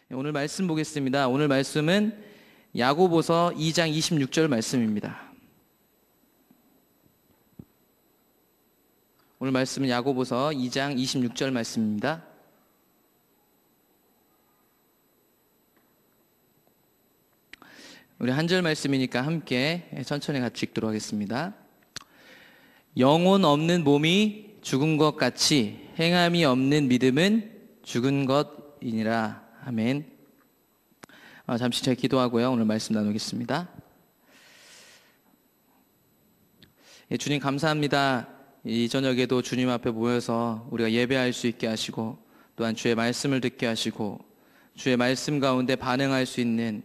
오늘 말씀 보겠습니다. 오늘 말씀은 야고보서 2장 26절 말씀입니다. 오늘 말씀은 야고보서 2장 26절 말씀입니다. 우리 한 절 말씀이니까 함께 천천히 같이 읽도록 하겠습니다. 영혼 없는 몸이 죽은 것 같이 행함이 없는 믿음은 죽은 것이니라. 아멘. 잠시 제가 기도하고요. 오늘 말씀 나누겠습니다. 주님 감사합니다. 이 저녁에도 주님 앞에 모여서 우리가 예배할 수 있게 하시고 또한 주의 말씀을 듣게 하시고 주의 말씀 가운데 반응할 수 있는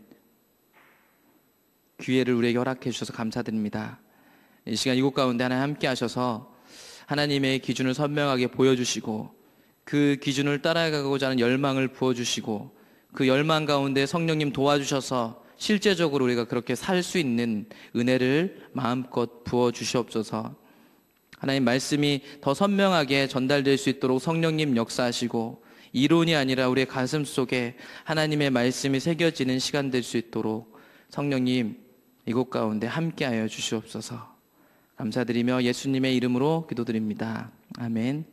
기회를 우리에게 허락해 주셔서 감사드립니다. 이 시간 이곳 가운데 하나님 함께 하셔서 하나님의 기준을 선명하게 보여주시고 그 기준을 따라가고자 하는 열망을 부어주시고 그 열망 가운데 성령님 도와주셔서 실제적으로 우리가 그렇게 살 수 있는 은혜를 마음껏 부어주시옵소서. 하나님 말씀이 더 선명하게 전달될 수 있도록 성령님 역사하시고 이론이 아니라 우리의 가슴 속에 하나님의 말씀이 새겨지는 시간 될 수 있도록 성령님 이곳 가운데 함께하여 주시옵소서. 감사드리며 예수님의 이름으로 기도드립니다. 아멘.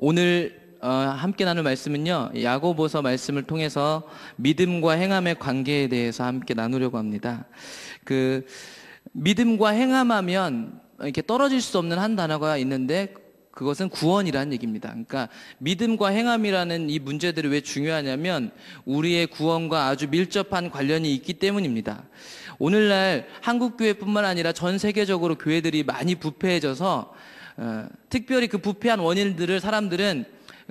오늘 함께 나눌 말씀은요, 야고보서 말씀을 통해서 믿음과 행함의 관계에 대해서 함께 나누려고 합니다. 그 믿음과 행함하면 이렇게 떨어질 수 없는 한 단어가 있는데 그것은 구원이라는 얘기입니다. 그러니까 믿음과 행함이라는 이 문제들이 왜 중요하냐면 우리의 구원과 아주 밀접한 관련이 있기 때문입니다. 오늘날 한국교회뿐만 아니라 전 세계적으로 교회들이 많이 부패해져서 특별히 그 부패한 원인들을 사람들은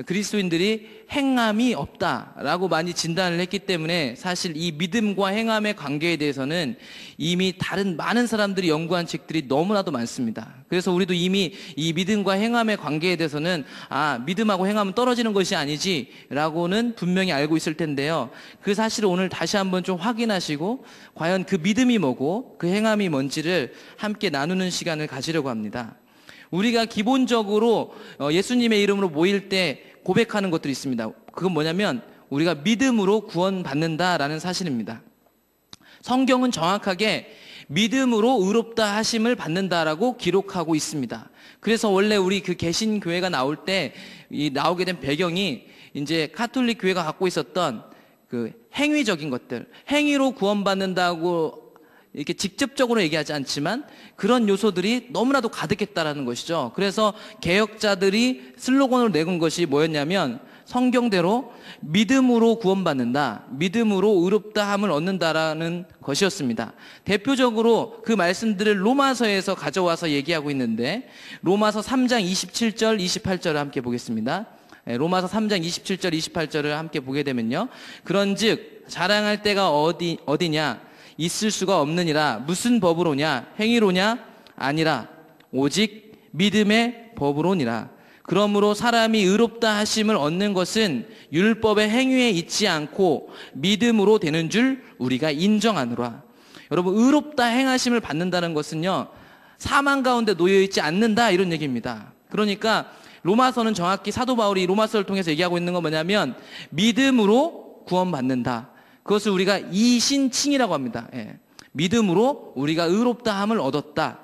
그리스도인들이 행함이 없다라고 많이 진단을 했기 때문에 사실 이 믿음과 행함의 관계에 대해서는 이미 다른 많은 사람들이 연구한 책들이 너무나도 많습니다. 그래서 우리도 이미 이 믿음과 행함의 관계에 대해서는 믿음하고 행함은 떨어지는 것이 아니지 라고는 분명히 알고 있을 텐데요. 그 사실을 오늘 다시 한번 좀 확인하시고 과연 그 믿음이 뭐고 그 행함이 뭔지를 함께 나누는 시간을 가지려고 합니다. 우리가 기본적으로 예수님의 이름으로 모일 때 고백하는 것들이 있습니다. 그건 뭐냐면 우리가 믿음으로 구원받는다라는 사실입니다. 성경은 정확하게 믿음으로 의롭다 하심을 받는다라고 기록하고 있습니다. 그래서 원래 우리 그 개신교회가 나올 때 나오게 된 배경이 이제 가톨릭 교회가 갖고 있었던 그 행위적인 것들, 행위로 구원받는다고 이렇게 직접적으로 얘기하지 않지만 그런 요소들이 너무나도 가득했다라는 것이죠. 그래서 개혁자들이 슬로건을 내건 것이 뭐였냐면 성경대로 믿음으로 구원받는다, 믿음으로 의롭다함을 얻는다라는 것이었습니다. 대표적으로 그 말씀들을 로마서에서 가져와서 얘기하고 있는데 로마서 3장 27절 28절을 함께 보겠습니다. 로마서 3장 27절 28절을 함께 보게 되면요, 그런즉 자랑할 때가 어디냐 있을 수가 없느니라. 무슨 법으로냐? 행위로냐? 아니라 오직 믿음의 법으로니라. 그러므로 사람이 의롭다 하심을 얻는 것은 율법의 행위에 있지 않고 믿음으로 되는 줄 우리가 인정하노라. 여러분, 의롭다 행하심을 받는다는 것은요, 사망 가운데 놓여있지 않는다 이런 얘기입니다. 그러니까 로마서는 정확히 사도 바울이 로마서를 통해서 얘기하고 있는 건 뭐냐면 믿음으로 구원받는다. 그것을 우리가 이신칭이라고 합니다. 믿음으로 우리가 의롭다함을 얻었다.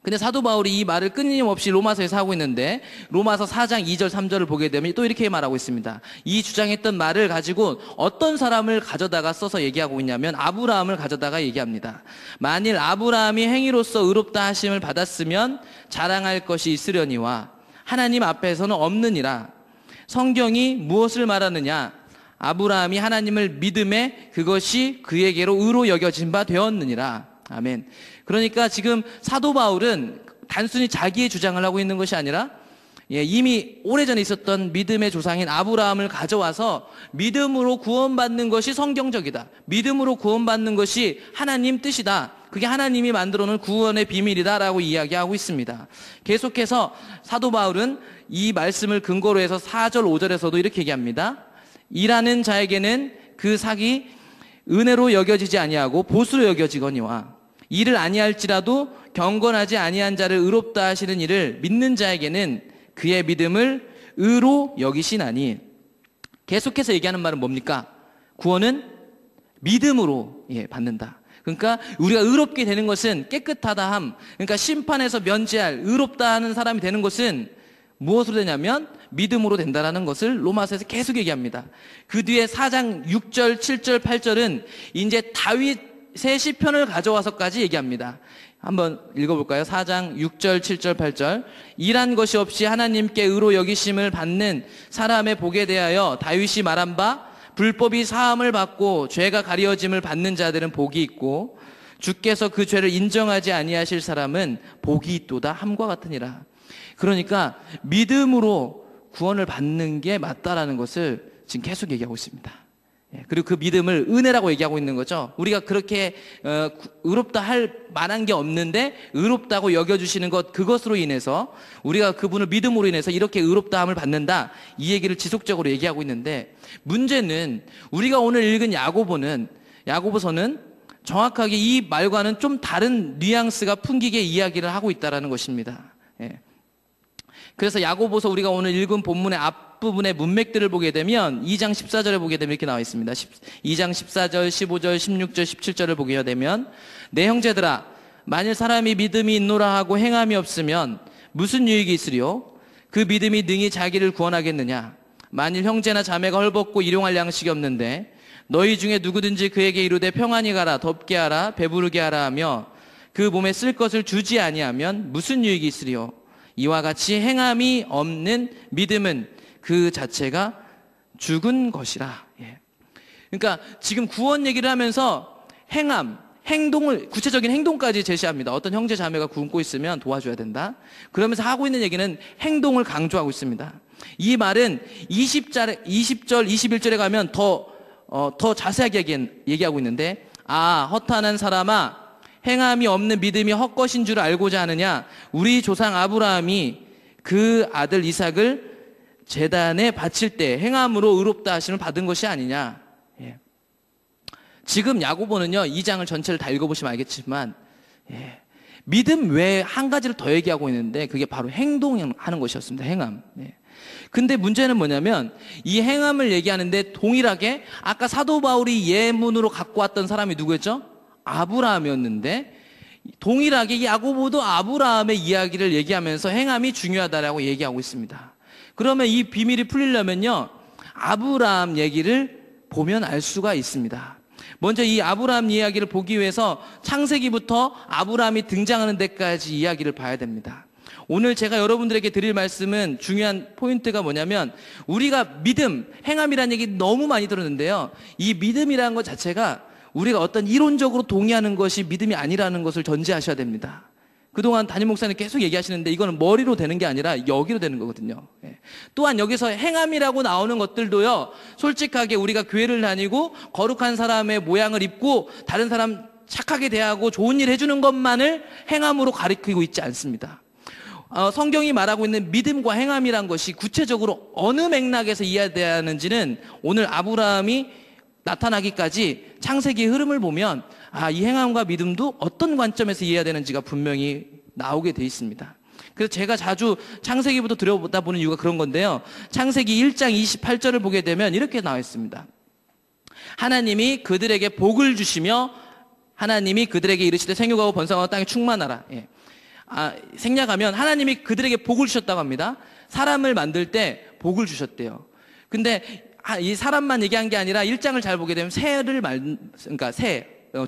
근데 사도 바울이 이 말을 끊임없이 로마서에서 하고 있는데 로마서 4장 2절 3절을 보게 되면 또 이렇게 말하고 있습니다. 이 주장했던 말을 가지고 어떤 사람을 가져다가 써서 얘기하고 있냐면 아브라함을 가져다가 얘기합니다. 만일 아브라함이 행위로서 의롭다 하심을 받았으면 자랑할 것이 있으려니와 하나님 앞에서는 없느니라. 성경이 무엇을 말하느냐? 아브라함이 하나님을 믿음에 그것이 그에게로 의로 여겨진 바 되었느니라. 아멘. 그러니까 지금 사도 바울은 단순히 자기의 주장을 하고 있는 것이 아니라 이미 오래전에 있었던 믿음의 조상인 아브라함을 가져와서 믿음으로 구원받는 것이 성경적이다. 믿음으로 구원받는 것이 하나님 뜻이다. 그게 하나님이 만들어 놓은 구원의 비밀이다라고 이야기하고 있습니다. 계속해서 사도 바울은 이 말씀을 근거로 해서 4절 5절에서도 이렇게 얘기합니다. 일하는 자에게는 그 삭이 은혜로 여겨지지 아니하고 보수로 여겨지거니와 일을 아니할지라도 경건하지 아니한 자를 의롭다 하시는 이를 믿는 자에게는 그의 믿음을 의로 여기시나니 계속해서 얘기하는 말은 뭡니까? 구원은 믿음으로 받는다. 그러니까 우리가 의롭게 되는 것은 깨끗하다 함, 그러니까 심판에서 면제할 의롭다 하는 사람이 되는 것은 무엇으로 되냐면 믿음으로 된다라는 것을 로마서에서 계속 얘기합니다. 그 뒤에 4장 6절, 7절, 8절은 이제 다윗의 시편을 가져와서까지 얘기합니다. 한번 읽어볼까요? 4장 6절, 7절, 8절. 일한 것이 없이 하나님께 의로 여기심을 받는 사람의 복에 대하여 다윗이 말한 바, 불법이 사함을 받고 죄가 가려짐을 받는 자들은 복이 있고 주께서 그 죄를 인정하지 아니하실 사람은 복이 있도다 함과 같으니라. 그러니까 믿음으로 구원을 받는 게 맞다라는 것을 지금 계속 얘기하고 있습니다. 그리고 그 믿음을 은혜라고 얘기하고 있는 거죠. 우리가 그렇게 의롭다 할 만한 게 없는데 의롭다고 여겨주시는 것, 그것으로 인해서 우리가 그분을 믿음으로 인해서 이렇게 의롭다함을 받는다, 이 얘기를 지속적으로 얘기하고 있는데, 문제는 우리가 오늘 읽은 야고보서는 정확하게 이 말과는 좀 다른 뉘앙스가 풍기게 이야기를 하고 있다는 것입니다. 그래서 야고보서 우리가 오늘 읽은 본문의 앞부분의 문맥들을 보게 되면 2장 14절에 보게 되면 이렇게 나와 있습니다. 2장 14절, 15절, 16절, 17절을 보게 되면, 내 형제들아, 만일 사람이 믿음이 있노라 하고 행함이 없으면 무슨 유익이 있으리요? 그 믿음이 능히 자기를 구원하겠느냐? 만일 형제나 자매가 헐벗고 일용할 양식이 없는데 너희 중에 누구든지 그에게 이르되 평안히 가라, 덥게 하라, 배부르게 하라 하며 그 몸에 쓸 것을 주지 아니하면 무슨 유익이 있으리요? 이와 같이 행함이 없는 믿음은 그 자체가 죽은 것이라. 그러니까 지금 구원 얘기를 하면서 구체적인 행동까지 제시합니다. 어떤 형제 자매가 굶고 있으면 도와줘야 된다. 그러면서 하고 있는 얘기는 행동을 강조하고 있습니다. 이 말은 20절, 21절에 가면 더 자세하게 얘기하고 있는데, 허탄한 사람아, 행함이 없는 믿음이 헛것인 줄 알고자 하느냐? 우리 조상 아브라함이 그 아들 이삭을 제단에 바칠 때 행함으로 의롭다 하심을 받은 것이 아니냐? 지금 야고보는요, 2장을 전체를 다 읽어보시면 알겠지만, 믿음 외에 한 가지를 더 얘기하고 있는데, 그게 바로 행동하는 것이었습니다. 행함. 근데 문제는 뭐냐면, 이 행함을 얘기하는데 동일하게 아까 사도 바울이 예문으로 갖고 왔던 사람이 누구였죠? 아브라함이었는데, 동일하게 야고보도 아브라함의 이야기를 얘기하면서 행함이 중요하다라고 얘기하고 있습니다. 그러면 이 비밀이 풀리려면요, 아브라함 얘기를 보면 알 수가 있습니다. 먼저 이 아브라함 이야기를 보기 위해서 창세기부터 아브라함이 등장하는 데까지 이야기를 봐야 됩니다. 오늘 제가 여러분들에게 드릴 말씀은 중요한 포인트가 뭐냐면, 우리가 믿음, 행함이라는 얘기 너무 많이 들었는데요, 이 믿음이라는 것 자체가 우리가 어떤 이론적으로 동의하는 것이 믿음이 아니라는 것을 전제하셔야 됩니다. 그동안 담임 목사님 계속 얘기하시는데 이거는 머리로 되는 게 아니라 여기로 되는 거거든요. 또한 여기서 행함이라고 나오는 것들도요, 솔직하게 우리가 교회를 다니고 거룩한 사람의 모양을 입고 다른 사람 착하게 대하고 좋은 일 해주는 것만을 행함으로 가리키고 있지 않습니다. 성경이 말하고 있는 믿음과 행함이란 것이 구체적으로 어느 맥락에서 이해돼야 하는지는 오늘 아브라함이 나타나기까지 창세기의 흐름을 보면 이 행함과 믿음도 어떤 관점에서 이해해야 되는지가 분명히 나오게 돼 있습니다. 그래서 제가 자주 창세기부터 들여보다 보는 이유가 그런 건데요, 창세기 1장 28절을 보게 되면 이렇게 나와 있습니다. 하나님이 그들에게 복을 주시며 하나님이 그들에게 이르시되 생육하고 번성하고 땅에 충만하라. 생략하면 하나님이 그들에게 복을 주셨다고 합니다. 사람을 만들 때 복을 주셨대요. 근데 이 사람만 얘기한 게 아니라 1장을 잘 보게 되면 그러니까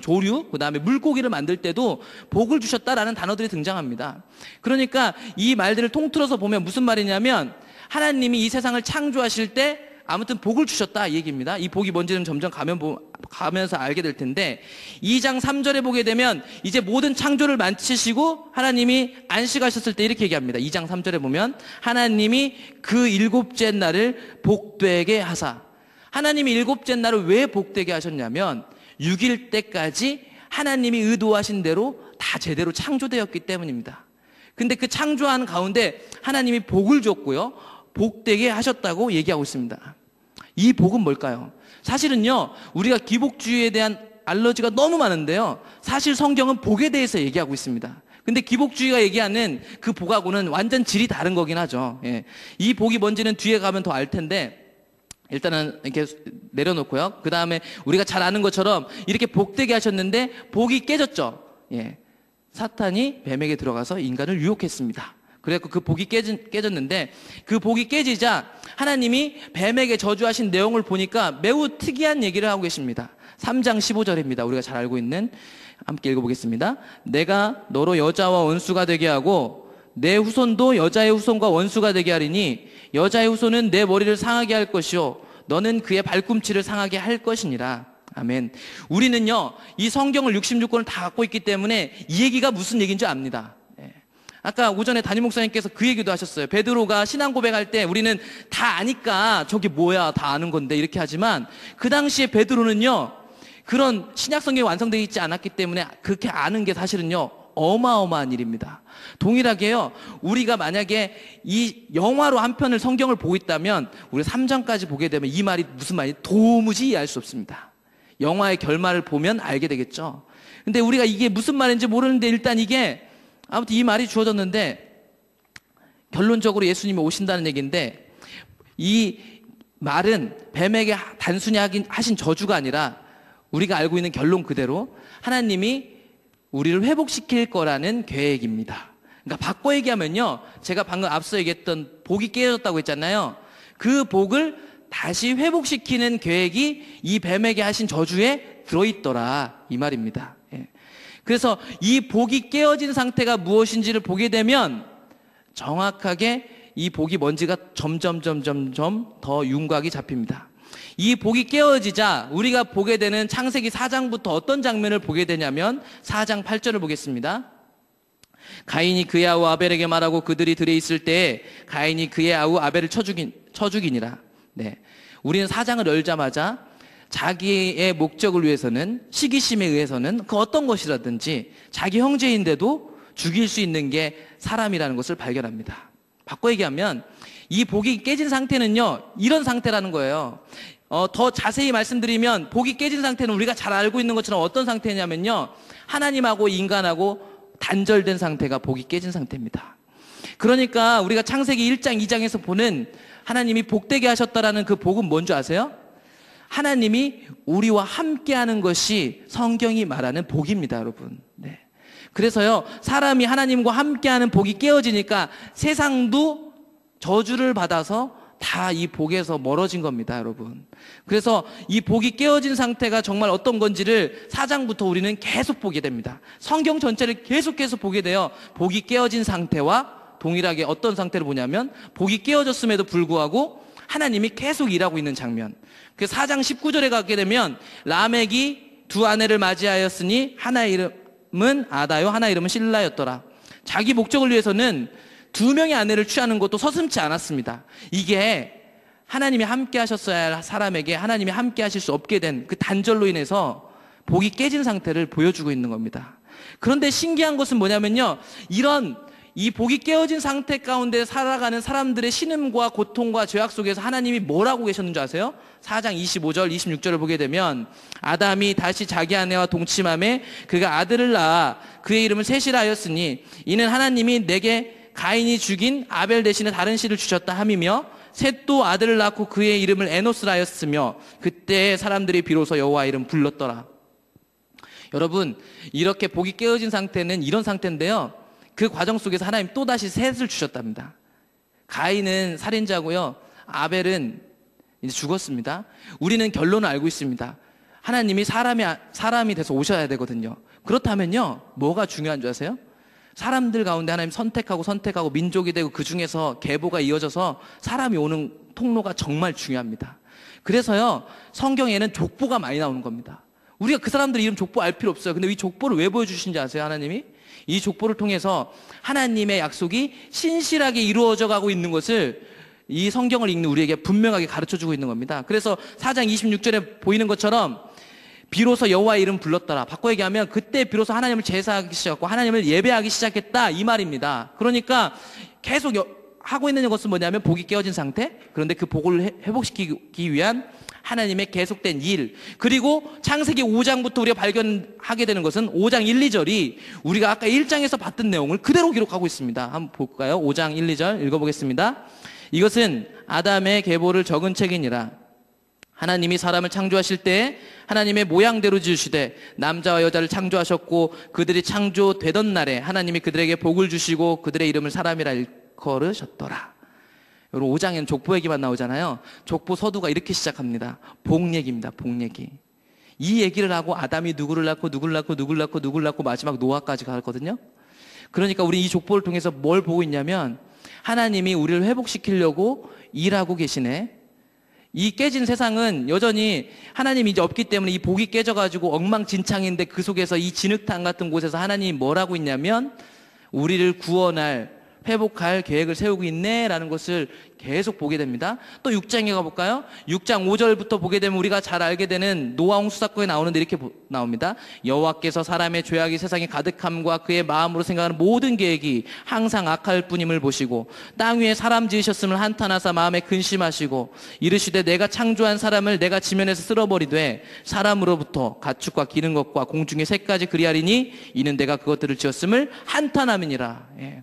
조류, 그 다음에 물고기를 만들 때도 복을 주셨다라는 단어들이 등장합니다. 그러니까 이 말들을 통틀어서 보면 무슨 말이냐면, 하나님이 이 세상을 창조하실 때 아무튼 복을 주셨다, 이 얘기입니다. 이 복이 뭔지는 점점 가면서 알게 될 텐데, 2장 3절에 보게 되면 이제 모든 창조를 마치시고 하나님이 안식하셨을 때 이렇게 얘기합니다. 2장 3절에 보면 하나님이 그 일곱째 날을 복되게 하사. 하나님이 일곱째 날을 왜 복되게 하셨냐면 6일 때까지 하나님이 의도하신 대로 다 제대로 창조되었기 때문입니다. 근데 그 창조한 가운데 하나님이 복을 줬고요, 복되게 하셨다고 얘기하고 있습니다. 이 복은 뭘까요? 사실은요, 우리가 기복주의에 대한 알러지가 너무 많은데요, 사실 성경은 복에 대해서 얘기하고 있습니다. 근데 기복주의가 얘기하는 그 복하고는 완전 질이 다른 거긴 하죠. 이 복이 뭔지는 뒤에 가면 더 알 텐데, 일단은 이렇게 내려놓고요. 그 다음에 우리가 잘 아는 것처럼 이렇게 복되게 하셨는데 복이 깨졌죠. 예. 사탄이 뱀에게 들어가서 인간을 유혹했습니다. 그래서 그 복이 깨졌는데 그 복이 깨지자 하나님이 뱀에게 저주하신 내용을 보니까 매우 특이한 얘기를 하고 계십니다. 3장 15절입니다. 우리가 잘 알고 있는, 함께 읽어보겠습니다. 내가 너로 여자와 원수가 되게 하고 내 후손도 여자의 후손과 원수가 되게 하리니 여자의 후손은 내 머리를 상하게 할 것이요 너는 그의 발꿈치를 상하게 할 것이니라. 아멘. 우리는요 이 성경을 66권을 다 갖고 있기 때문에 이 얘기가 무슨 얘기인지 압니다. 아까 오전에 담임 목사님께서 그 얘기도 하셨어요. 베드로가 신앙 고백할 때 우리는 다 아니까 저게 뭐야 다 아는 건데 이렇게 하지만 그 당시에 베드로는요 그런 신약 성경이 완성되어 있지 않았기 때문에 그렇게 아는 게 사실은요 어마어마한 일입니다. 동일하게요 우리가 만약에 이 영화로 한 편을 성경을 보고 있다면 우리 3장까지 보게 되면 이 말이 무슨 말인지 도무지 이해할 수 없습니다. 영화의 결말을 보면 알게 되겠죠. 근데 우리가 이게 무슨 말인지 모르는데 일단 이게 아무튼 이 말이 주어졌는데 결론적으로 예수님이 오신다는 얘기인데 이 말은 뱀에게 단순히 하신 저주가 아니라 우리가 알고 있는 결론 그대로 하나님이 우리를 회복시킬 거라는 계획입니다. 그러니까 바꿔 얘기하면요 제가 방금 앞서 얘기했던 복이 깨졌다고 했잖아요. 그 복을 다시 회복시키는 계획이 이 뱀에게 하신 저주에 들어있더라 이 말입니다. 그래서 이 복이 깨어진 상태가 무엇인지를 보게 되면 정확하게 이 복이 뭔지가 점점 더 윤곽이 잡힙니다. 이 복이 깨어지자 우리가 보게 되는 창세기 4장부터 어떤 장면을 보게 되냐면 4장 8절을 보겠습니다. 가인이 그의 아우 아벨에게 말하고 그들이 들에 있을 때에 가인이 그의 아우 아벨을 쳐죽이니라. 네. 우리는 4장을 열자마자 자기의 목적을 위해서는 시기심에 의해서는 그 어떤 것이라든지 자기 형제인데도 죽일 수 있는 게 사람이라는 것을 발견합니다. 바꿔 얘기하면 이 복이 깨진 상태는요 이런 상태라는 거예요. 더 자세히 말씀드리면 복이 깨진 상태는 우리가 잘 알고 있는 것처럼 어떤 상태냐면요 하나님하고 인간하고 단절된 상태가 복이 깨진 상태입니다. 그러니까 우리가 창세기 1장 2장에서 보는 하나님이 복되게 하셨다라는 그 복은 뭔지 아세요? 하나님이 우리와 함께하는 것이 성경이 말하는 복입니다, 여러분. 네. 그래서요, 사람이 하나님과 함께하는 복이 깨어지니까 세상도 저주를 받아서 다 이 복에서 멀어진 겁니다, 여러분. 그래서 이 복이 깨어진 상태가 정말 어떤 건지를 4장부터 우리는 계속 보게 됩니다. 성경 전체를 계속해서 보게 돼요. 복이 깨어진 상태와 동일하게 어떤 상태를 보냐면 복이 깨어졌음에도 불구하고 하나님이 계속 일하고 있는 장면. 그 4장 19절에 가게 되면 라멕이 두 아내를 맞이하였으니 하나의 이름은 아다요 하나의 이름은 실라였더라. 자기 목적을 위해서는 두 명의 아내를 취하는 것도 서슴지 않았습니다. 이게 하나님이 함께 하셨어야 할 사람에게 하나님이 함께 하실 수 없게 된 그 단절로 인해서 복이 깨진 상태를 보여주고 있는 겁니다. 그런데 신기한 것은 뭐냐면요, 이런 이 복이 깨어진 상태 가운데 살아가는 사람들의 신음과 고통과 죄악 속에서 하나님이 뭘 하고 계셨는지 아세요? 4장 25절 26절을 보게 되면 아담이 다시 자기 아내와 동침함에 그가 아들을 낳아 그의 이름을 셋이라 하였으니 이는 하나님이 내게 가인이 죽인 아벨 대신에 다른 씨를 주셨다 함이며 셋도 아들을 낳고 그의 이름을 에노스라 하였으며 그때 사람들이 비로소 여호와 이름 불렀더라. 여러분, 이렇게 복이 깨어진 상태는 이런 상태인데요, 그 과정 속에서 하나님 또다시 셋을 주셨답니다. 가인은 살인자고요, 아벨은 이제 죽었습니다. 우리는 결론을 알고 있습니다. 하나님이 사람이 돼서 오셔야 되거든요. 그렇다면요, 뭐가 중요한 줄 아세요? 사람들 가운데 하나님 선택하고 민족이 되고 그 중에서 계보가 이어져서 사람이 오는 통로가 정말 중요합니다. 그래서요, 성경에는 족보가 많이 나오는 겁니다. 우리가 그 사람들 이름 족보 알 필요 없어요. 근데 이 족보를 왜 보여주신지 아세요? 하나님이 이 족보를 통해서 하나님의 약속이 신실하게 이루어져 가고 있는 것을 이 성경을 읽는 우리에게 분명하게 가르쳐주고 있는 겁니다. 그래서 4장 26절에 보이는 것처럼 비로소 여호와의 이름 불렀더라. 바꿔 얘기하면 그때 비로소 하나님을 제사하기 시작했고 하나님을 예배하기 시작했다 이 말입니다. 그러니까 계속 하고 있는 것은 뭐냐면 복이 깨어진 상태, 그런데 그 복을 회복시키기 위한 하나님의 계속된 일, 그리고 창세기 5장부터 우리가 발견하게 되는 것은 5장 1, 2절이 우리가 아까 1장에서 봤던 내용을 그대로 기록하고 있습니다. 한번 볼까요? 5장 1, 2절 읽어보겠습니다. 이것은 아담의 계보를 적은 책이니라. 하나님이 사람을 창조하실 때 하나님의 모양대로 지으시되 남자와 여자를 창조하셨고 그들이 창조되던 날에 하나님이 그들에게 복을 주시고 그들의 이름을 사람이라 일컬으셨더라. 여러분 5장에는 족보 얘기만 나오잖아요. 족보 서두가 이렇게 시작합니다. 복 얘기입니다. 복 얘기. 이 얘기를 하고 아담이 누구를 낳고 누구를 낳고 누구를 낳고 누구를 낳고 마지막 노아까지 가거든요. 그러니까 우리 이 족보를 통해서 뭘 보고 있냐면 하나님이 우리를 회복시키려고 일하고 계시네. 이 깨진 세상은 여전히 하나님이 이제 없기 때문에 이 복이 깨져가지고 엉망진창인데 그 속에서 이 진흙탕 같은 곳에서 하나님이 뭘 하고 있냐면 우리를 구원할 회복할 계획을 세우고 있네라는 것을 계속 보게 됩니다. 또 6장에 가볼까요? 6장 5절부터 보게 되면 우리가 잘 알게 되는 노아 홍수 사건이 나오는데 이렇게 나옵니다. 여호와께서 사람의 죄악이 세상에 가득함과 그의 마음으로 생각하는 모든 계획이 항상 악할 뿐임을 보시고 땅 위에 사람 지으셨음을 한탄하사 마음에 근심하시고 이르시되 내가 창조한 사람을 내가 지면에서 쓸어버리되 사람으로부터 가축과 기는 것과 공중의 새까지 그리하리니 이는 내가 그것들을 지었음을 한탄함이니라. 예.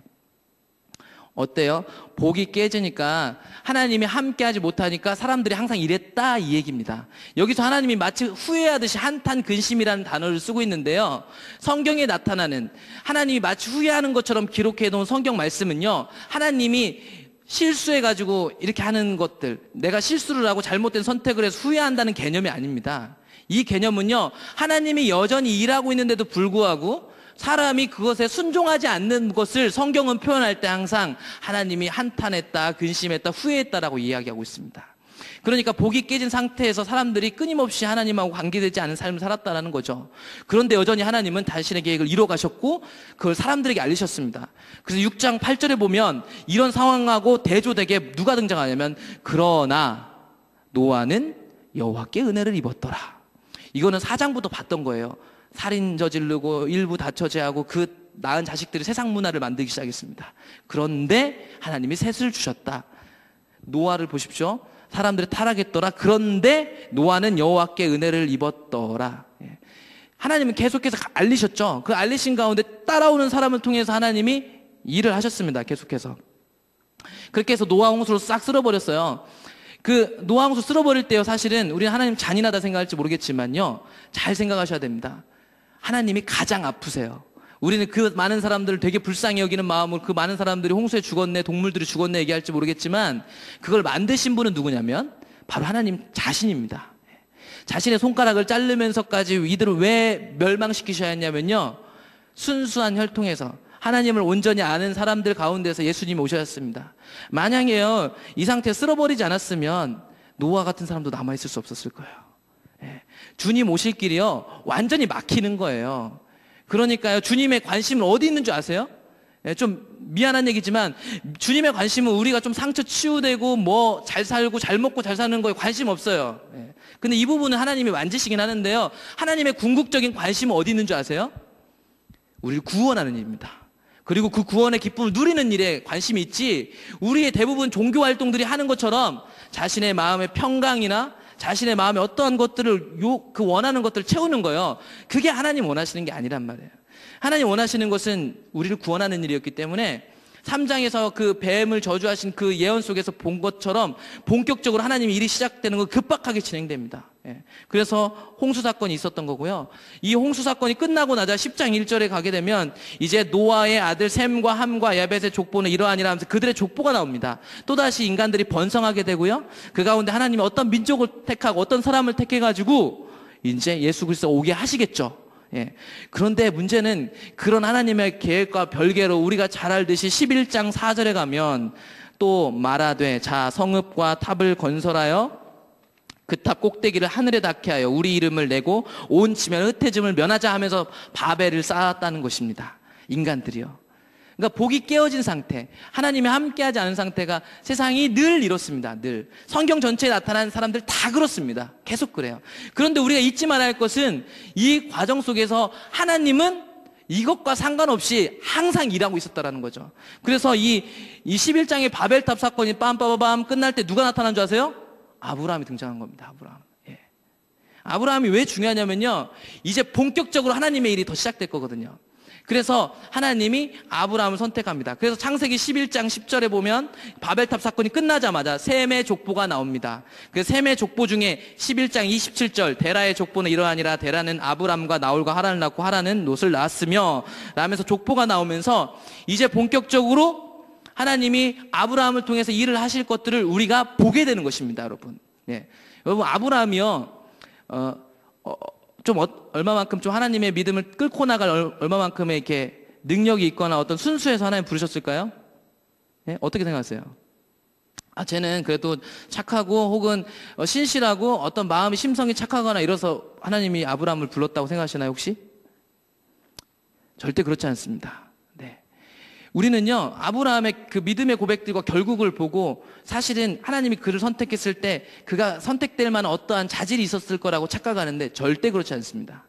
어때요? 복이 깨지니까 하나님이 함께하지 못하니까 사람들이 항상 이랬다 이 얘기입니다. 여기서 하나님이 마치 후회하듯이 한탄 근심이라는 단어를 쓰고 있는데요. 성경에 나타나는 하나님이 마치 후회하는 것처럼 기록해 놓은 성경 말씀은요. 하나님이 실수해가지고 이렇게 하는 것들, 내가 실수를 하고 잘못된 선택을 해서 후회한다는 개념이 아닙니다. 이 개념은요. 하나님이 여전히 일하고 있는데도 불구하고 사람이 그것에 순종하지 않는 것을 성경은 표현할 때 항상 하나님이 한탄했다, 근심했다, 후회했다라고 이야기하고 있습니다. 그러니까 복이 깨진 상태에서 사람들이 끊임없이 하나님하고 관계되지 않은 삶을 살았다는 거죠. 그런데 여전히 하나님은 당신의 계획을 이뤄가셨고 그걸 사람들에게 알리셨습니다. 그래서 6장 8절에 보면 이런 상황하고 대조되게 누가 등장하냐면 그러나 노아는 여호와께 은혜를 입었더라. 이거는 4장부터 봤던 거예요. 살인 저지르고 일부 다처제하고 그 낳은 자식들이 세상 문화를 만들기 시작했습니다. 그런데 하나님이 셋을 주셨다. 노아를 보십시오. 사람들이 타락했더라. 그런데 노아는 여호와께 은혜를 입었더라. 하나님은 계속해서 알리셨죠. 그 알리신 가운데 따라오는 사람을 통해서 하나님이 일을 하셨습니다. 계속해서. 그렇게 해서 노아 홍수로 싹 쓸어버렸어요. 그 노아 홍수 쓸어버릴 때요. 사실은 우리는 하나님 잔인하다 생각할지 모르겠지만요. 잘 생각하셔야 됩니다. 하나님이 가장 아프세요. 우리는 그 많은 사람들을 되게 불쌍히 여기는 마음으로 그 많은 사람들이 홍수에 죽었네, 동물들이 죽었네 얘기할지 모르겠지만 그걸 만드신 분은 누구냐면 바로 하나님 자신입니다. 자신의 손가락을 자르면서까지 이들을 왜 멸망시키셔야 했냐면요. 순수한 혈통에서 하나님을 온전히 아는 사람들 가운데서 예수님이 오셨습니다. 만약에요, 이 상태에 쓸어버리지 않았으면 노아 같은 사람도 남아있을 수 없었을 거예요. 주님 오실 길이요 완전히 막히는 거예요. 그러니까요 주님의 관심은 어디 있는 줄 아세요? 좀 미안한 얘기지만 주님의 관심은 우리가 좀 상처 치유되고 뭐 잘 살고 잘 먹고 잘 사는 거에 관심 없어요. 근데 이 부분은 하나님이 만지시긴 하는데요. 하나님의 궁극적인 관심은 어디 있는 줄 아세요? 우리를 구원하는 일입니다. 그리고 그 구원의 기쁨을 누리는 일에 관심이 있지 우리의 대부분 종교 활동들이 하는 것처럼 자신의 마음의 평강이나 자신의 마음에 어떠한 것들을 그 원하는 것들을 채우는 거예요. 그게 하나님 원하시는 게 아니란 말이에요. 하나님 원하시는 것은 우리를 구원하는 일이었기 때문에 3장에서 그 뱀을 저주하신 그 예언 속에서 본 것처럼 본격적으로 하나님의 일이 시작되는 거 급박하게 진행됩니다. 그래서 홍수 사건이 있었던 거고요. 이 홍수 사건이 끝나고 나자 10장 1절에 가게 되면 이제 노아의 아들 셈과 함과 야벳의 족보는 이러하니라 하면서 그들의 족보가 나옵니다. 또다시 인간들이 번성하게 되고요. 그 가운데 하나님이 어떤 민족을 택하고 어떤 사람을 택해가지고 이제 예수 그리스도 오게 하시겠죠. 그런데 문제는 그런 하나님의 계획과 별개로 우리가 잘 알듯이 11장 4절에 가면 또 말하되 자 성읍과 탑을 건설하여 그 탑 꼭대기를 하늘에 닿게 하여 우리 이름을 내고 온 지면 흩어짐을 면하자 하면서 바벨을 쌓았다는 것입니다. 인간들이요. 그러니까 복이 깨어진 상태, 하나님이 함께하지 않은 상태가 세상이 늘 이렇습니다. 늘 성경 전체에 나타나는 사람들 다 그렇습니다. 계속 그래요. 그런데 우리가 잊지 말아야 할 것은 이 과정 속에서 하나님은 이것과 상관없이 항상 일하고 있었다라는 거죠. 그래서 이 11장의 바벨탑 사건이 빰빠바밤 끝날 때 누가 나타난 줄 아세요? 아브라함이 등장한 겁니다. 아브라함이 왜 중요하냐면요, 이제 본격적으로 하나님의 일이 더 시작될 거거든요. 그래서 하나님이 아브라함을 선택합니다. 그래서 창세기 11장 10절에 보면 바벨탑 사건이 끝나자마자 셈의 족보가 나옵니다. 그 셈의 족보 중에 11장 27절 데라의 족보는 이러하니라. 데라는 아브람과 나홀과 하란을 낳고 하란은 롯을 낳았으며 라면서 족보가 나오면서 이제 본격적으로 하나님이 아브라함을 통해서 일을 하실 것들을 우리가 보게 되는 것입니다, 여러분. 예. 여러분, 아브라함이요, 얼마만큼 좀 하나님의 믿음을 끌고 나갈 얼마만큼의 이렇게 능력이 있거나 어떤 순수해서 하나님 부르셨을까요? 예? 어떻게 생각하세요? 쟤는 그래도 착하고 혹은 신실하고 어떤 마음이 심성이 착하거나 이래서 하나님이 아브라함을 불렀다고 생각하시나요, 혹시? 절대 그렇지 않습니다. 우리는요, 아브라함의 그 믿음의 고백들과 결국을 보고 사실은 하나님이 그를 선택했을 때 그가 선택될 만한 어떠한 자질이 있었을 거라고 착각하는데 절대 그렇지 않습니다.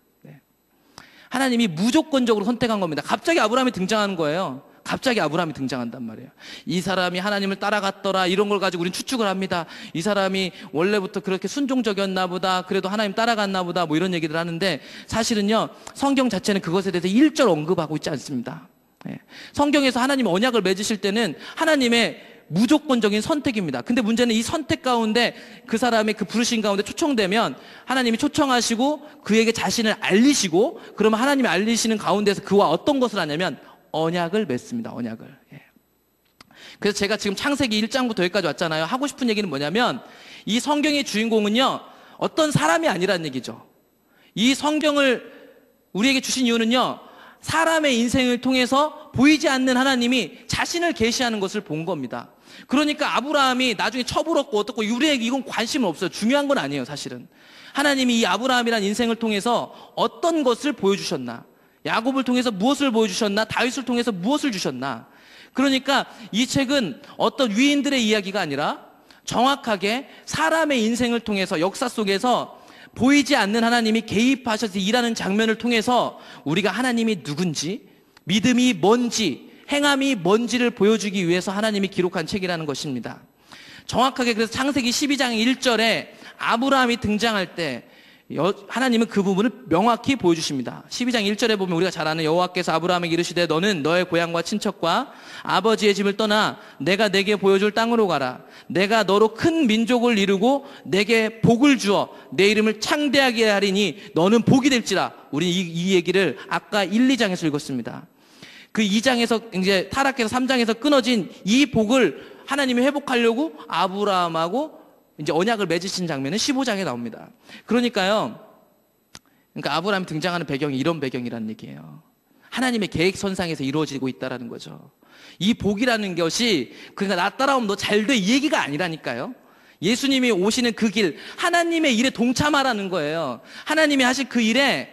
하나님이 무조건적으로 선택한 겁니다. 갑자기 아브라함이 등장하는 거예요. 갑자기 아브라함이 등장한단 말이에요. 이 사람이 하나님을 따라갔더라, 이런 걸 가지고 우리는 추측을 합니다. 이 사람이 원래부터 그렇게 순종적이었나 보다, 그래도 하나님 따라갔나 보다, 뭐 이런 얘기를 하는데 사실은요, 성경 자체는 그것에 대해서 일절 언급하고 있지 않습니다. 성경에서 하나님이 언약을 맺으실 때는 하나님의 무조건적인 선택입니다. 근데 문제는 이 선택 가운데 그 사람의 그 부르신 가운데 초청되면 하나님이 초청하시고 그에게 자신을 알리시고 그러면 하나님이 알리시는 가운데서 그와 어떤 것을 하냐면 언약을 맺습니다. 언약을. 그래서 제가 지금 창세기 1장부터 여기까지 왔잖아요. 하고 싶은 얘기는 뭐냐면 이 성경의 주인공은요, 어떤 사람이 아니라는 얘기죠. 이 성경을 우리에게 주신 이유는요, 사람의 인생을 통해서 보이지 않는 하나님이 자신을 계시하는 것을 본 겁니다. 그러니까 아브라함이 나중에 처불었고 어떻고 우리에게 이건 관심은 없어요. 중요한 건 아니에요, 사실은. 하나님이 이 아브라함이라는 인생을 통해서 어떤 것을 보여주셨나, 야곱을 통해서 무엇을 보여주셨나, 다윗을 통해서 무엇을 주셨나. 그러니까 이 책은 어떤 위인들의 이야기가 아니라 정확하게 사람의 인생을 통해서 역사 속에서 보이지 않는 하나님이 개입하셔서 일하는 장면을 통해서 우리가 하나님이 누군지, 믿음이 뭔지, 행함이 뭔지를 보여주기 위해서 하나님이 기록한 책이라는 것입니다. 정확하게 그래서 창세기 12장 1절에 아브라함이 등장할 때 하나님은 그 부분을 명확히 보여주십니다. 12장 1절에 보면 우리가 잘 아는 여호와께서 아브라함에게 이르시되 너는 너의 고향과 친척과 아버지의 집을 떠나 내가 내게 보여줄 땅으로 가라. 내가 너로 큰 민족을 이루고 내게 복을 주어 내 이름을 창대하게 하리니 너는 복이 될지라. 우리 이 얘기를 아까 1, 2장에서 읽었습니다. 그 2장에서 이제 타락해서 3장에서 끊어진 이 복을 하나님이 회복하려고 아브라함하고 이제 언약을 맺으신 장면은 15장에 나옵니다. 그러니까 아브라함이 등장하는 배경이 이런 배경이라는 얘기예요. 하나님의 계획선상에서 이루어지고 있다는 거죠. 이 복이라는 것이 그러니까 나 따라오면 너 잘 돼 이 얘기가 아니라니까요. 예수님이 오시는 그 길, 하나님의 일에 동참하라는 거예요. 하나님이 하실 그 일에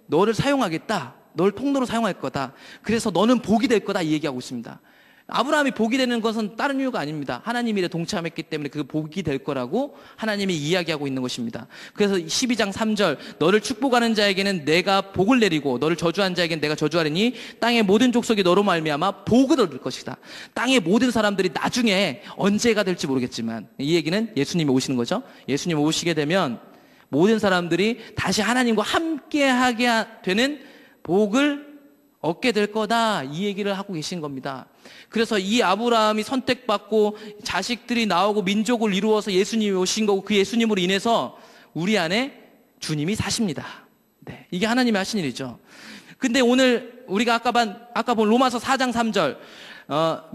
너를 사용하겠다. 널 통로로 사용할 거다. 그래서 너는 복이 될 거다 이 얘기하고 있습니다. 아브라함이 복이 되는 것은 다른 이유가 아닙니다. 하나님 일에 동참했기 때문에 그 복이 될 거라고 하나님이 이야기하고 있는 것입니다. 그래서 12장 3절 너를 축복하는 자에게는 내가 복을 내리고 너를 저주한 자에게는 내가 저주하리니 땅의 모든 족속이 너로 말미암아 복을 얻을 것이다. 땅의 모든 사람들이 나중에 언제가 될지 모르겠지만 이 얘기는 예수님이 오시는 거죠. 예수님 오시게 되면 모든 사람들이 다시 하나님과 함께하게 되는 복을 얻게 될 거다 이 얘기를 하고 계신 겁니다. 그래서 이 아브라함이 선택받고 자식들이 나오고 민족을 이루어서 예수님이 오신 거고 그 예수님으로 인해서 우리 안에 주님이 사십니다. 네, 이게 하나님이 하신 일이죠. 근데 오늘 우리가 아까 본 로마서 4장 3절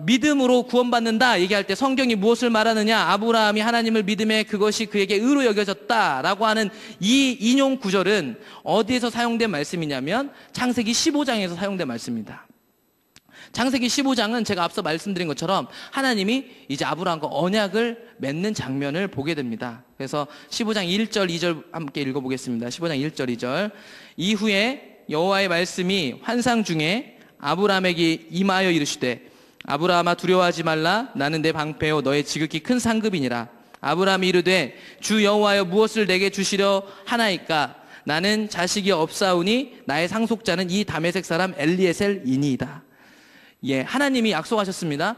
믿음으로 구원받는다 얘기할 때 성경이 무엇을 말하느냐, 아브라함이 하나님을 믿음에 그것이 그에게 의로 여겨졌다라고 하는 이 인용 구절은 어디에서 사용된 말씀이냐면 창세기 15장에서 사용된 말씀입니다. 창세기 15장은 제가 앞서 말씀드린 것처럼 하나님이 이제 아브라함과 언약을 맺는 장면을 보게 됩니다. 그래서 15장 1절 2절 함께 읽어보겠습니다. 15장 1절 2절 이후에 여호와의 말씀이 환상 중에 아브라함에게 임하여 이르시되 아브라함아 두려워하지 말라. 나는 내 방패요 너의 지극히 큰 상급이니라. 아브라함이 이르되 주 여호와여 무엇을 내게 주시려 하나이까. 나는 자식이 없사오니 나의 상속자는 이 다메섹 사람 엘리에셀이니이다. 예, 하나님이 약속하셨습니다.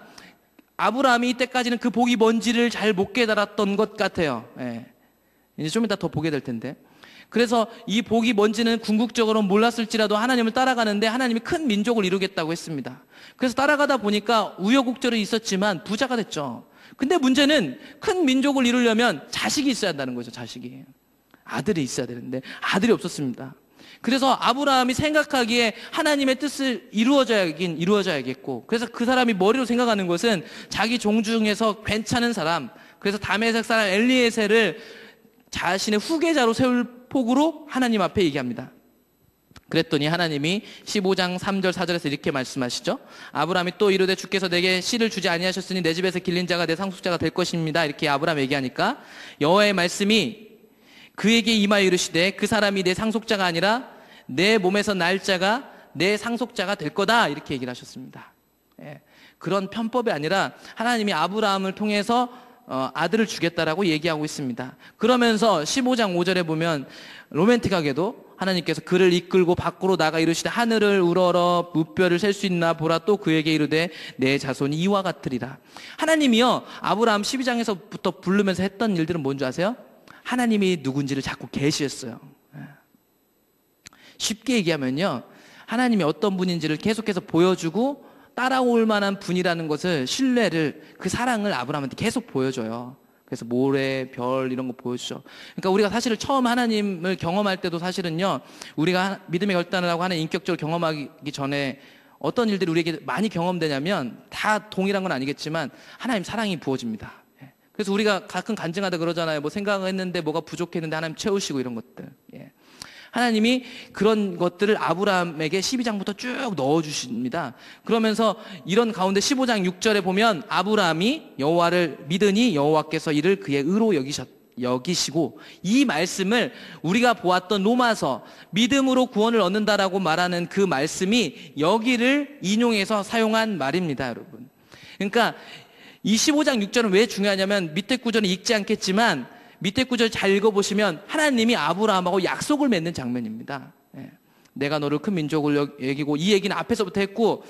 아브라함이 이때까지는 그 복이 뭔지를 잘 못 깨달았던 것 같아요. 예. 이제 좀 이따 더 보게 될 텐데. 그래서 이 복이 뭔지는 궁극적으로 몰랐을지라도 하나님을 따라가는데 하나님이 큰 민족을 이루겠다고 했습니다. 그래서 따라가다 보니까 우여곡절이 있었지만 부자가 됐죠. 근데 문제는 큰 민족을 이루려면 자식이 있어야 한다는 거죠. 자식이. 아들이 있어야 되는데 아들이 없었습니다. 그래서 아브라함이 생각하기에 하나님의 뜻을 이루어져야겠고, 그래서 그 사람이 머리로 생각하는 것은 자기 종 중에서 괜찮은 사람, 그래서 다메섹 사람 엘리에셀을 자신의 후계자로 세울 폭으로 하나님 앞에 얘기합니다. 그랬더니 하나님이 15장 3절 4절에서 이렇게 말씀하시죠. 아브라함이 또 이르되 주께서 내게 씨를 주지 아니하셨으니 내 집에서 길린 자가 내 상속자가 될 것입니다. 이렇게 아브라함 얘기하니까 여호와의 말씀이 그에게 임하여 이르시되 그 사람이 내 상속자가 아니라 내 몸에서 날 자가 내 상속자가 될 거다. 이렇게 얘기를 하셨습니다. 예, 그런 편법이 아니라 하나님이 아브라함을 통해서 아들을 주겠다라고 얘기하고 있습니다. 그러면서 15장 5절에 보면 로맨틱하게도 하나님께서 그를 이끌고 밖으로 나가 이르시되 하늘을 우러러 무뼈를 셀 수 있나 보라. 또 그에게 이르되 내 자손이 이와 같으리라. 하나님이요 아브라함 12장에서부터 부르면서 했던 일들은 뭔지 아세요? 하나님이 누군지를 자꾸 계시했어요. 쉽게 얘기하면요, 하나님이 어떤 분인지를 계속해서 보여주고 따라올 만한 분이라는 것을, 신뢰를, 그 사랑을 아브라함한테 계속 보여줘요. 그래서 모래, 별 이런 거 보여주죠. 그러니까 우리가 사실 처음 하나님을 경험할 때도 사실은요, 우리가 믿음의 결단을 하고 하나님 인격적으로 경험하기 전에 어떤 일들이 우리에게 많이 경험되냐면, 다 동일한 건 아니겠지만 하나님 사랑이 부어집니다. 그래서 우리가 가끔 간증하다 그러잖아요. 뭐 생각했는데 뭐가 부족했는데 하나님 채우시고 이런 것들. 예. 하나님이 그런 것들을 아브라함에게 12장부터 쭉 넣어주십니다. 그러면서 이런 가운데 15장 6절에 보면 아브라함이 여호와를 믿으니 여호와께서 이를 그의 의로 여기시고, 이 말씀을 우리가 보았던 로마서 믿음으로 구원을 얻는다라고 말하는 그 말씀이 여기를 인용해서 사용한 말입니다, 여러분. 그러니까 이 15장 6절은 왜 중요하냐면, 밑에 구절은 읽지 않겠지만 밑에 구절 잘 읽어보시면 하나님이 아브라함하고 약속을 맺는 장면입니다. 예. 내가 너를 큰 민족을 여기고, 이 얘기는 앞에서부터 했고,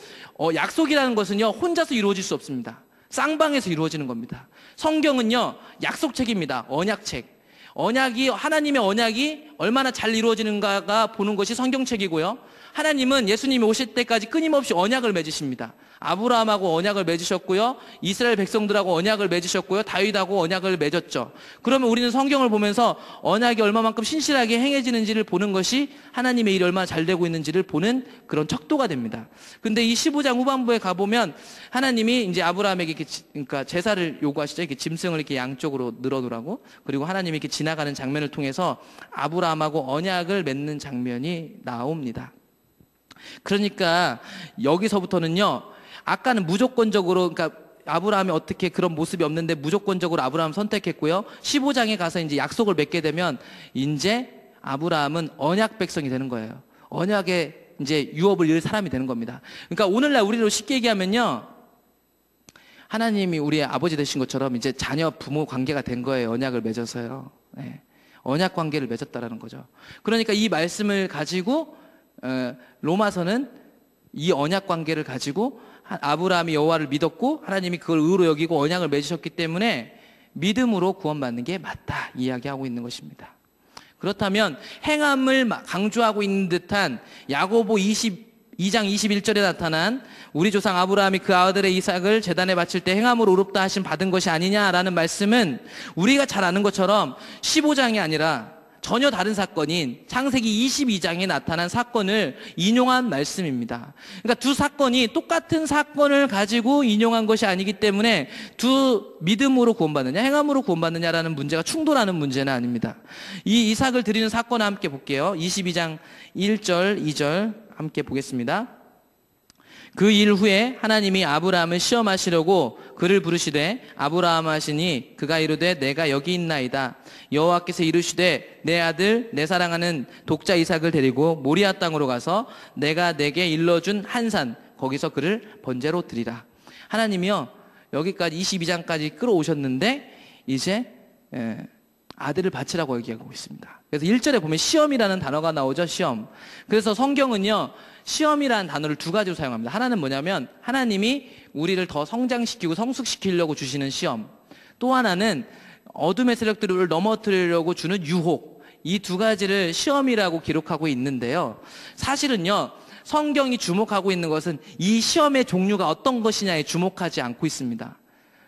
약속이라는 것은요 혼자서 이루어질 수 없습니다. 쌍방에서 이루어지는 겁니다. 성경은요 약속책입니다. 언약책. 하나님의 언약이 얼마나 잘 이루어지는가가 보는 것이 성경책이고요, 하나님은 예수님이 오실 때까지 끊임없이 언약을 맺으십니다. 아브라함하고 언약을 맺으셨고요, 이스라엘 백성들하고 언약을 맺으셨고요, 다윗하고 언약을 맺었죠. 그러면 우리는 성경을 보면서 언약이 얼마만큼 신실하게 행해지는지를 보는 것이 하나님의 일이 얼마나 잘 되고 있는지를 보는 그런 척도가 됩니다. 근데 이 15장 후반부에 가보면 하나님이 이제 아브라함에게 그러니까 제사를 요구하시죠. 이렇게 짐승을 이렇게 양쪽으로 늘어놓으라고. 그리고 하나님이 이렇게 지나가는 장면을 통해서 아브라함하고 언약을 맺는 장면이 나옵니다. 그러니까 여기서부터는요, 아까는 무조건적으로, 그러니까 아브라함이 어떻게 그런 모습이 없는데 무조건적으로 아브라함 선택했고요, 15장에 가서 이제 약속을 맺게 되면 이제 아브라함은 언약 백성이 되는 거예요. 언약의 이제 유업을 이을 사람이 되는 겁니다. 그러니까 오늘날 우리로 쉽게 얘기하면요, 하나님이 우리의 아버지 되신 것처럼 이제 자녀 부모 관계가 된 거예요. 언약을 맺어서요. 네. 언약 관계를 맺었다라는 거죠. 그러니까 이 말씀을 가지고 로마서는 이 언약 관계를 가지고 아브라함이 여호와를 믿었고 하나님이 그걸 의로 여기고 언약을 맺으셨기 때문에 믿음으로 구원받는 게 맞다 이야기하고 있는 것입니다. 그렇다면 행함을 강조하고 있는 듯한 야고보 22장 21절에 나타난 우리 조상 아브라함이 그 아들의 이삭을 제단에 바칠 때 행함으로 의롭다 하심 받은 것이 아니냐라는 말씀은 우리가 잘 아는 것처럼 15장이 아니라 전혀 다른 사건인 창세기 22장에 나타난 사건을 인용한 말씀입니다. 그러니까 두 사건이 똑같은 사건을 가지고 인용한 것이 아니기 때문에 두 믿음으로 구원받느냐 행함으로 구원받느냐라는 문제가 충돌하는 문제는 아닙니다. 이 이삭을 드리는 사건을 함께 볼게요. 22장 1절 2절 함께 보겠습니다. 그 일 후에 하나님이 아브라함을 시험하시려고 그를 부르시되 아브라함 하시니 그가 이르되 내가 여기 있나이다. 여호와께서 이르시되 내 아들 내 사랑하는 독자 이삭을 데리고 모리아 땅으로 가서 내가 내게 일러준 한 산 거기서 그를 번제로 드리라. 하나님이요 여기까지 22장까지 끌어오셨는데 이제 아들을 바치라고 얘기하고 있습니다. 그래서 1절에 보면 시험이라는 단어가 나오죠. 시험. 그래서 성경은요 시험이라는 단어를 두 가지로 사용합니다. 하나는 뭐냐면 하나님이 우리를 더 성장시키고 성숙시키려고 주시는 시험, 또 하나는 어둠의 세력들을 넘어뜨리려고 주는 유혹, 이 두 가지를 시험이라고 기록하고 있는데요. 사실은요, 성경이 주목하고 있는 것은 이 시험의 종류가 어떤 것이냐에 주목하지 않고 있습니다.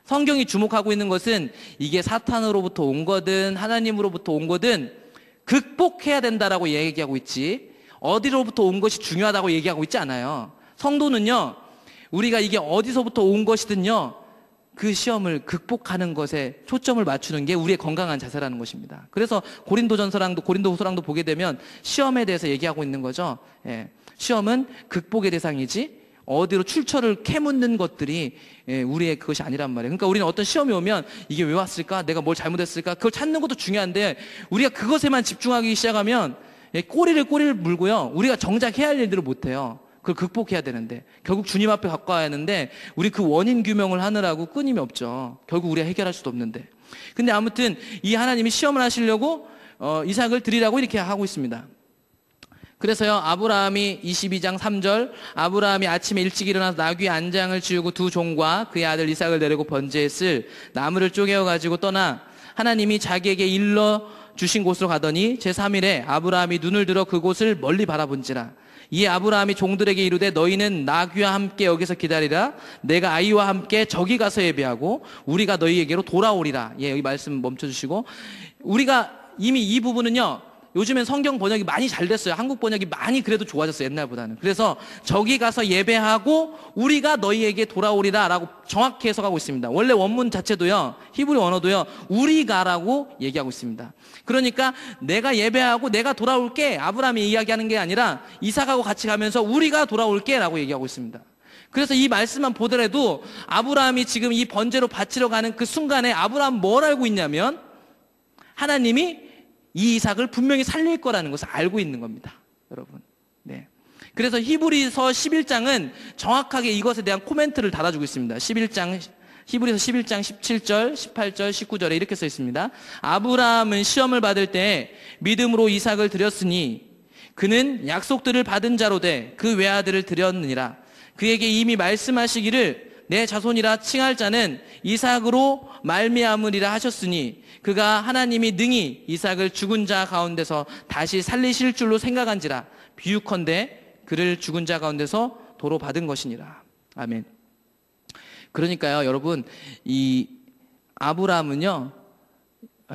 성경이 주목하고 있는 것은 이게 사탄으로부터 온 거든 하나님으로부터 온 거든 극복해야 된다라고 얘기하고 있지, 어디로부터 온 것이 중요하다고 얘기하고 있지 않아요. 성도는요, 우리가 이게 어디서부터 온 것이든요, 그 시험을 극복하는 것에 초점을 맞추는 게 우리의 건강한 자세라는 것입니다. 그래서 고린도후서랑도 보게 되면 시험에 대해서 얘기하고 있는 거죠. 예. 시험은 극복의 대상이지 어디로 출처를 캐묻는 것들이 우리의 그것이 아니란 말이에요. 그러니까 우리는 어떤 시험이 오면 이게 왜 왔을까? 내가 뭘 잘못했을까? 그걸 찾는 것도 중요한데 우리가 그것에만 집중하기 시작하면 꼬리를 물고요, 우리가 정작 해야 할 일들을 못해요. 그걸 극복해야 되는데 결국 주님 앞에 갖고 와야 하는데 우리 그 원인 규명을 하느라고 끊임이 없죠. 결국 우리가 해결할 수도 없는데. 근데 아무튼 이 하나님이 시험을 하시려고 이삭을 드리라고 이렇게 하고 있습니다. 그래서요, 아브라함이 22장 3절, 아브라함이 아침에 일찍 일어나서 나귀 안장을 지우고 두 종과 그의 아들 이삭을 데리고 번제에 쓸 나무를 쪼개어 가지고 떠나 하나님이 자기에게 일러 주신 곳으로 가더니 제3일에 아브라함이 눈을 들어 그곳을 멀리 바라본지라. 이에 아브라함이 종들에게 이르되 너희는 나귀와 함께 여기서 기다리라. 내가 아이와 함께 저기 가서 예배하고 우리가 너희에게로 돌아오리라. 예, 여기 말씀 멈춰주시고, 우리가 이미 이 부분은요, 요즘엔 성경 번역이 많이 잘 됐어요. 한국 번역이 많이 그래도 좋아졌어요, 옛날보다는. 그래서 저기 가서 예배하고 우리가 너희에게 돌아오리라 라고 정확히 해석하고 있습니다. 원래 원문 자체도요, 히브리 언어도요, 우리가라고 얘기하고 있습니다. 그러니까 내가 예배하고 내가 돌아올게, 아브라함이 이야기하는 게 아니라 이삭하고 같이 가면서 우리가 돌아올게 라고 얘기하고 있습니다. 그래서 이 말씀만 보더라도 아브라함이 지금 이 번제로 바치러 가는 그 순간에 아브라함은 뭘 알고 있냐면 하나님이 이 이삭을 분명히 살릴 거라는 것을 알고 있는 겁니다, 여러분. 네. 그래서 히브리서 11장은 정확하게 이것에 대한 코멘트를 달아주고 있습니다. 히브리서 11장 17절, 18절, 19절에 이렇게 써 있습니다. 아브라함은 시험을 받을 때 믿음으로 이삭을 드렸으니 그는 약속들을 받은 자로 돼 그 외아들을 드렸느니라. 그에게 이미 말씀하시기를 내 자손이라 칭할 자는 이삭으로 말미암으리라 하셨으니 그가 하나님이 능히 이삭을 죽은 자 가운데서 다시 살리실 줄로 생각한지라. 비유컨대 그를 죽은 자 가운데서 도로 받은 것이니라. 아멘. 그러니까요, 여러분, 이 아브라함은요,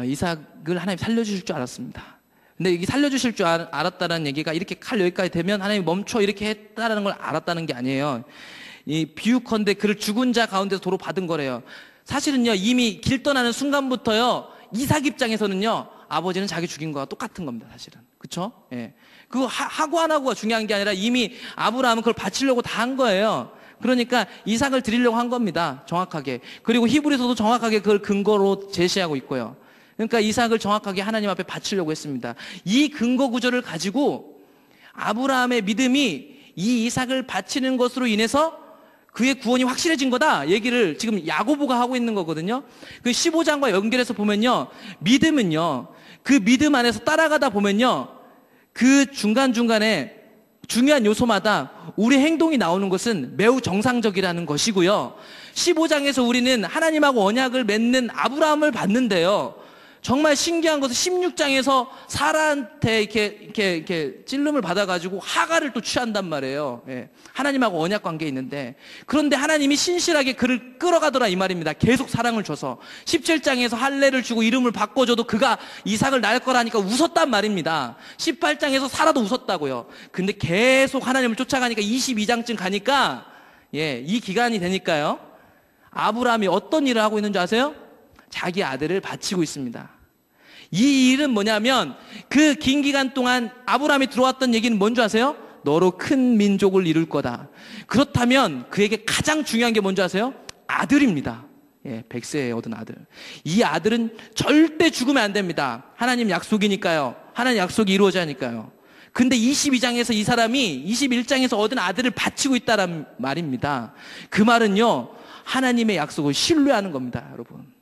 이삭을 하나님 살려주실 줄 알았습니다. 근데 이게 살려주실 줄 알았다는 얘기가 이렇게 칼 여기까지 되면 하나님 멈춰 이렇게 했다라는 걸 알았다는 게 아니에요. 이 비유컨대 그를 죽은 자 가운데서 도로 받은 거래요. 사실은요, 이미 길 떠나는 순간부터요, 이삭 입장에서는요, 아버지는 자기 죽인 거와 똑같은 겁니다, 사실은. 그쵸? 예. 그거 하고 안 하고가 중요한 게 아니라 이미 아브라함은 그걸 바치려고 다 한 거예요. 그러니까 이삭을 드리려고 한 겁니다, 정확하게. 그리고 히브리서도 정확하게 그걸 근거로 제시하고 있고요. 그러니까 이삭을 정확하게 하나님 앞에 바치려고 했습니다. 이 근거 구조를 가지고 아브라함의 믿음이 이 이삭을 바치는 것으로 인해서 그의 구원이 확실해진 거다 얘기를 지금 야고보가 하고 있는 거거든요. 그 15장과 연결해서 보면요, 믿음은요, 그 믿음 안에서 따라가다 보면요, 그 중간중간에 중요한 요소마다 우리 행동이 나오는 것은 매우 정상적이라는 것이고요. 15장에서 우리는 하나님하고 언약을 맺는 아브라함을 봤는데요, 정말 신기한 것은 16장에서 사라한테 이렇게 찔름을 받아가지고 하가를 또 취한단 말이에요. 예. 하나님하고 언약 관계에 있는데, 그런데 하나님이 신실하게 그를 끌어가더라 이 말입니다. 계속 사랑을 줘서 17장에서 할례를 주고 이름을 바꿔줘도 그가 이삭을 낳을 거라니까 웃었단 말입니다. 18장에서 사라도 웃었다고요. 근데 계속 하나님을 쫓아가니까 22장쯤 가니까, 예, 이 기간이 되니까요, 아브라함이 어떤 일을 하고 있는 줄 아세요? 자기 아들을 바치고 있습니다. 이 일은 뭐냐면 그 긴 기간 동안 아브라함이 들어왔던 얘기는 뭔지 아세요? 너로 큰 민족을 이룰 거다. 그렇다면 그에게 가장 중요한 게 뭔지 아세요? 아들입니다. 예, 100세에 얻은 아들. 이 아들은 절대 죽으면 안 됩니다. 하나님 약속이니까요. 하나님 약속이 이루어져야 하니까요. 근데 22장에서 이 사람이 21장에서 얻은 아들을 바치고 있다란 말입니다. 그 말은요, 하나님의 약속을 신뢰하는 겁니다, 여러분.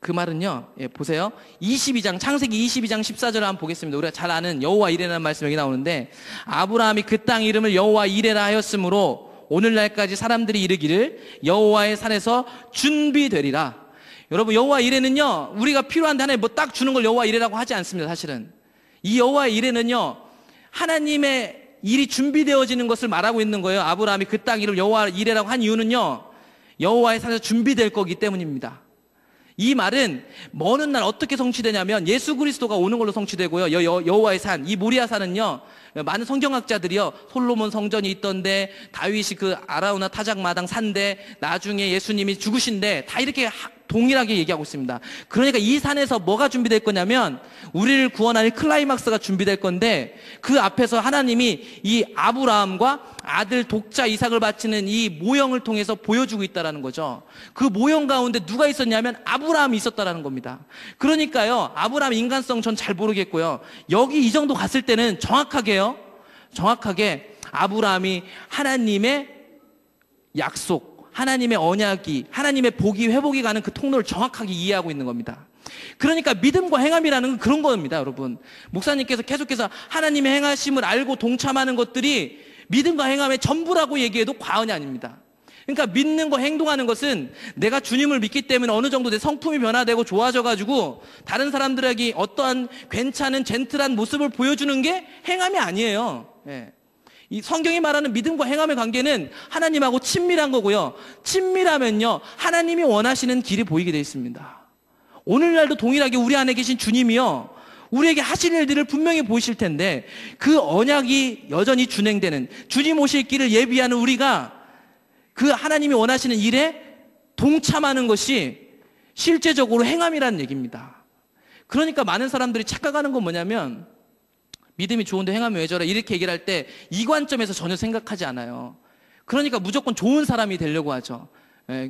그 말은요, 예, 보세요. 22장, 창세기 22장 14절을 한번 보겠습니다. 우리가 잘 아는 여호와 이레라는 말씀이 여기 나오는데, 아브라함이 그 땅 이름을 여호와 이레라 하였으므로 오늘날까지 사람들이 이르기를 여호와의 산에서 준비되리라. 여러분, 여호와 이레는요, 우리가 필요한데 하나님 뭐 딱 주는 걸 여호와 이레라고 하지 않습니다. 사실은 이 여호와 이레는요, 하나님의 일이 준비되어지는 것을 말하고 있는 거예요. 아브라함이 그 땅 이름 여호와 이레라고 한 이유는요, 여호와의 산에서 준비될 거기 때문입니다. 이 말은 먼 날 어떻게 성취되냐면 예수 그리스도가 오는 걸로 성취되고요. 여호와의 산, 이 모리아 산은요, 많은 성경학자들이요, 솔로몬 성전이 있던데, 다윗이 그 아라우나 타작마당 산데, 나중에 예수님이 죽으신데, 다 이렇게 동일하게 얘기하고 있습니다. 그러니까 이 산에서 뭐가 준비될 거냐면 우리를 구원할 클라이막스가 준비될 건데, 그 앞에서 하나님이 이 아브라함과 아들 독자 이삭을 바치는 이 모형을 통해서 보여주고 있다는 거죠. 그 모형 가운데 누가 있었냐면 아브라함이 있었다는 겁니다. 그러니까요, 아브라함 인간성 전 잘 모르겠고요, 여기 이 정도 갔을 때는 정확하게 아브라함이 하나님의 약속, 하나님의 언약이, 하나님의 복이, 회복이 가는 그 통로를 정확하게 이해하고 있는 겁니다. 그러니까 믿음과 행함이라는 건 그런 겁니다. 여러분, 목사님께서 계속해서 하나님의 행하심을 알고 동참하는 것들이 믿음과 행함의 전부라고 얘기해도 과언이 아닙니다. 그러니까 믿는 거, 행동하는 것은 내가 주님을 믿기 때문에 어느 정도 내 성품이 변화되고 좋아져가지고 다른 사람들에게 어떠한 괜찮은 젠틀한 모습을 보여주는 게 행함이 아니에요. 이 성경이 말하는 믿음과 행함의 관계는 하나님하고 친밀한 거고요, 친밀하면요, 하나님이 원하시는 길이 보이게 되어 있습니다. 오늘날도 동일하게 우리 안에 계신 주님이요, 우리에게 하실 일들을 분명히 보이실 텐데, 그 언약이 여전히 준행되는, 주님 오실 길을 예비하는 우리가 그 하나님이 원하시는 일에 동참하는 것이 실제적으로 행함이라는 얘기입니다. 그러니까 많은 사람들이 착각하는 건 뭐냐면, 믿음이 좋은데 행함이 왜 저래, 이렇게 얘기를 할 때 이 관점에서 전혀 생각하지 않아요. 그러니까 무조건 좋은 사람이 되려고 하죠.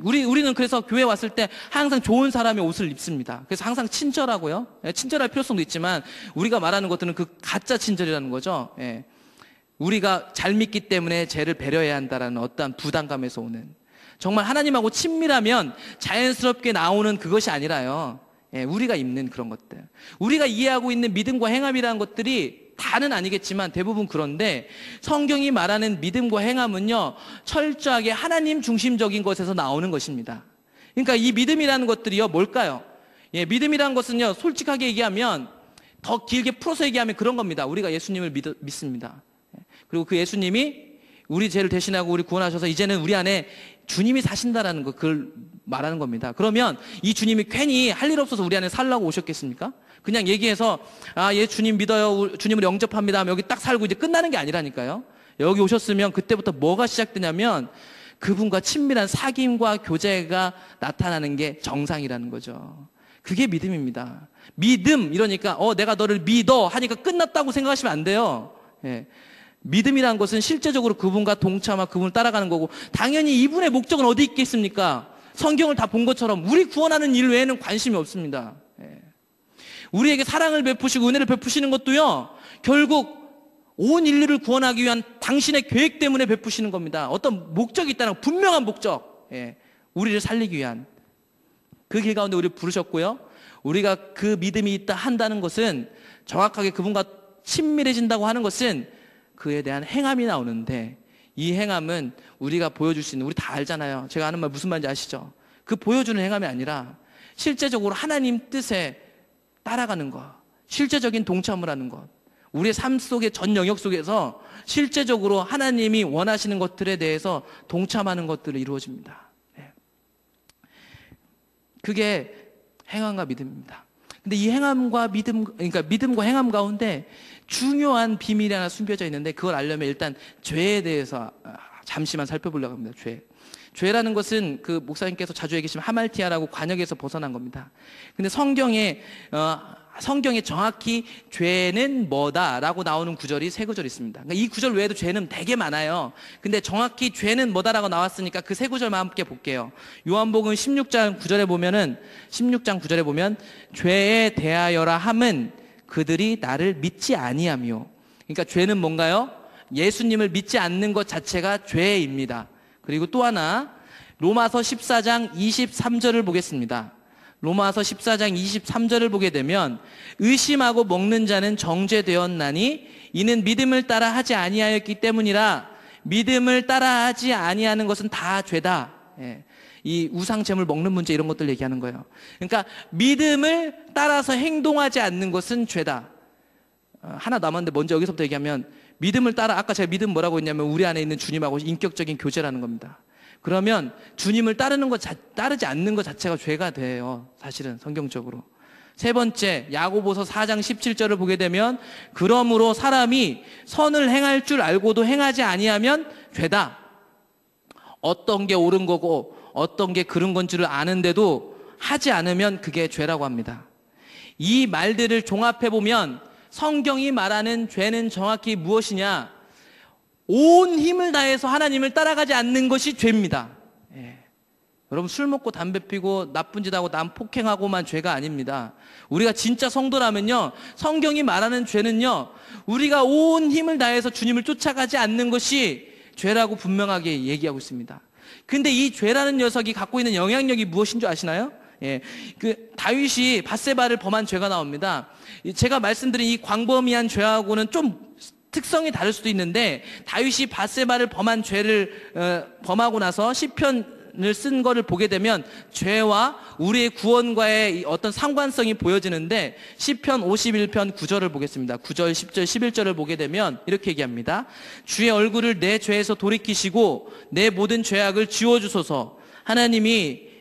우리는 그래서 교회 왔을 때 항상 좋은 사람의 옷을 입습니다. 그래서 항상 친절하고요, 친절할 필요성도 있지만 우리가 말하는 것들은 그 가짜 친절이라는 거죠. 우리가 잘 믿기 때문에 쟤를 배려해야 한다라는 어떠한 부담감에서 오는, 정말 하나님하고 친밀하면 자연스럽게 나오는 그것이 아니라요, 우리가 입는 그런 것들, 우리가 이해하고 있는 믿음과 행함이라는 것들이 다는 아니겠지만 대부분 그런데, 성경이 말하는 믿음과 행함은요, 철저하게 하나님 중심적인 것에서 나오는 것입니다. 그러니까 이 믿음이라는 것들이요, 뭘까요? 믿음이라는 것은요, 솔직하게 얘기하면, 더 길게 풀어서 얘기하면 그런 겁니다. 우리가 예수님을 믿습니다. 그리고 그 예수님이 우리 죄를 대신하고 우리 구원하셔서 이제는 우리 안에 주님이 사신다라는 거, 그걸 말하는 겁니다. 그러면 이 주님이 괜히 할 일 없어서 우리 안에 살라고 오셨겠습니까? 그냥 얘기해서 예, 주님 믿어요, 주님을 영접합니다 하면 여기 딱 살고 이제 끝나는 게 아니라니까요. 여기 오셨으면 그때부터 뭐가 시작되냐면 그분과 친밀한 사귐과 교제가 나타나는 게 정상이라는 거죠. 그게 믿음입니다. 믿음 이러니까 내가 너를 믿어 하니까 끝났다고 생각하시면 안 돼요. 믿음이라는 것은 실제적으로 그분과 동참하고 그분을 따라가는 거고, 당연히 이분의 목적은 어디 있겠습니까? 성경을 다 본 것처럼 우리 구원하는 일 외에는 관심이 없습니다. 우리에게 사랑을 베푸시고 은혜를 베푸시는 것도요, 결국 온 인류를 구원하기 위한 당신의 계획 때문에 베푸시는 겁니다. 어떤 목적이 있다는, 분명한 목적, 우리를 살리기 위한 그 길 가운데 우리를 부르셨고요, 우리가 그 믿음이 있다 한다는 것은, 정확하게 그분과 친밀해진다고 하는 것은 그에 대한 행함이 나오는데, 이 행함은 우리가 보여줄 수 있는, 우리 다 알잖아요. 제가 하는 말 무슨 말인지 아시죠? 그 보여주는 행함이 아니라 실제적으로 하나님 뜻에 따라가는 것, 실제적인 동참을 하는 것, 우리의 삶 속의 전 영역 속에서 실제적으로 하나님이 원하시는 것들에 대해서 동참하는 것들을 이루어집니다. 그게 행함과 믿음입니다. 근데 이 행함과 믿음, 그러니까 믿음과 행함 가운데 중요한 비밀이 하나 숨겨져 있는데, 그걸 알려면 일단 죄에 대해서 잠시만 살펴보려고 합니다. 죄라는 것은 그 목사님께서 자주 얘기하시는 하말티아라고 관역에서 벗어난 겁니다. 근데 성경에 정확히 죄는 뭐다라고 나오는 구절이 3구절 있습니다. 그러니까 이 구절 외에도 죄는 되게 많아요. 근데 정확히 죄는 뭐다라고 나왔으니까 그 3구절만 함께 볼게요. 요한복음 16장 9절에 보면 죄에 대하여라 함은 그들이 나를 믿지 아니하며. 그러니까 죄는 뭔가요? 예수님을 믿지 않는 것 자체가 죄입니다. 그리고 또 하나, 로마서 14장 23절을 보겠습니다. 로마서 14장 23절을 보게 되면, 의심하고 먹는 자는 정죄되었나니 이는 믿음을 따라 하지 아니하였기 때문이라. 믿음을 따라 하지 아니하는 것은 다 죄다. 이 우상잼을 먹는 문제 이런 것들 얘기하는 거예요. 그러니까 믿음을 따라서 행동하지 않는 것은 죄다. 하나 남았는데 먼저 여기서부터 얘기하면 믿음을 따라 아까 제가 믿음 뭐라고 했냐면 우리 안에 있는 주님하고 인격적인 교제라는 겁니다. 그러면 주님을 따르지 않는 것 자체가 죄가 돼요. 사실은 성경적으로. 세 번째 야고보서 4장 17절을 보게 되면 그러므로 사람이 선을 행할 줄 알고도 행하지 아니하면 죄다. 어떤 게 옳은 거고 어떤 게 그른 건 줄을 아는데도 하지 않으면 그게 죄라고 합니다. 이 말들을 종합해 보면 성경이 말하는 죄는 정확히 무엇이냐? 온 힘을 다해서 하나님을 따라가지 않는 것이 죄입니다. 예. 여러분 술 먹고 담배 피고 나쁜 짓 하고 남 폭행하고만 죄가 아닙니다. 우리가 진짜 성도라면요, 성경이 말하는 죄는요, 우리가 온 힘을 다해서 주님을 쫓아가지 않는 것이 죄라고 분명하게 얘기하고 있습니다. 근데 이 죄라는 녀석이 갖고 있는 영향력이 무엇인 줄 아시나요? 예, 그 다윗이 밧세바를 범한 죄가 나옵니다. 제가 말씀드린 이 광범위한 죄하고는 좀 특성이 다를 수도 있는데 다윗이 밧세바를 범한 죄를 범하고 나서 시편을 쓴 거를 보게 되면 죄와 우리의 구원과의 어떤 상관성이 보여지는데 시편 51편 9절을 보겠습니다. 9절, 10절, 11절을 보게 되면 이렇게 얘기합니다. 주의 얼굴을 내 죄에서 돌이키시고 내 모든 죄악을 지워주소서.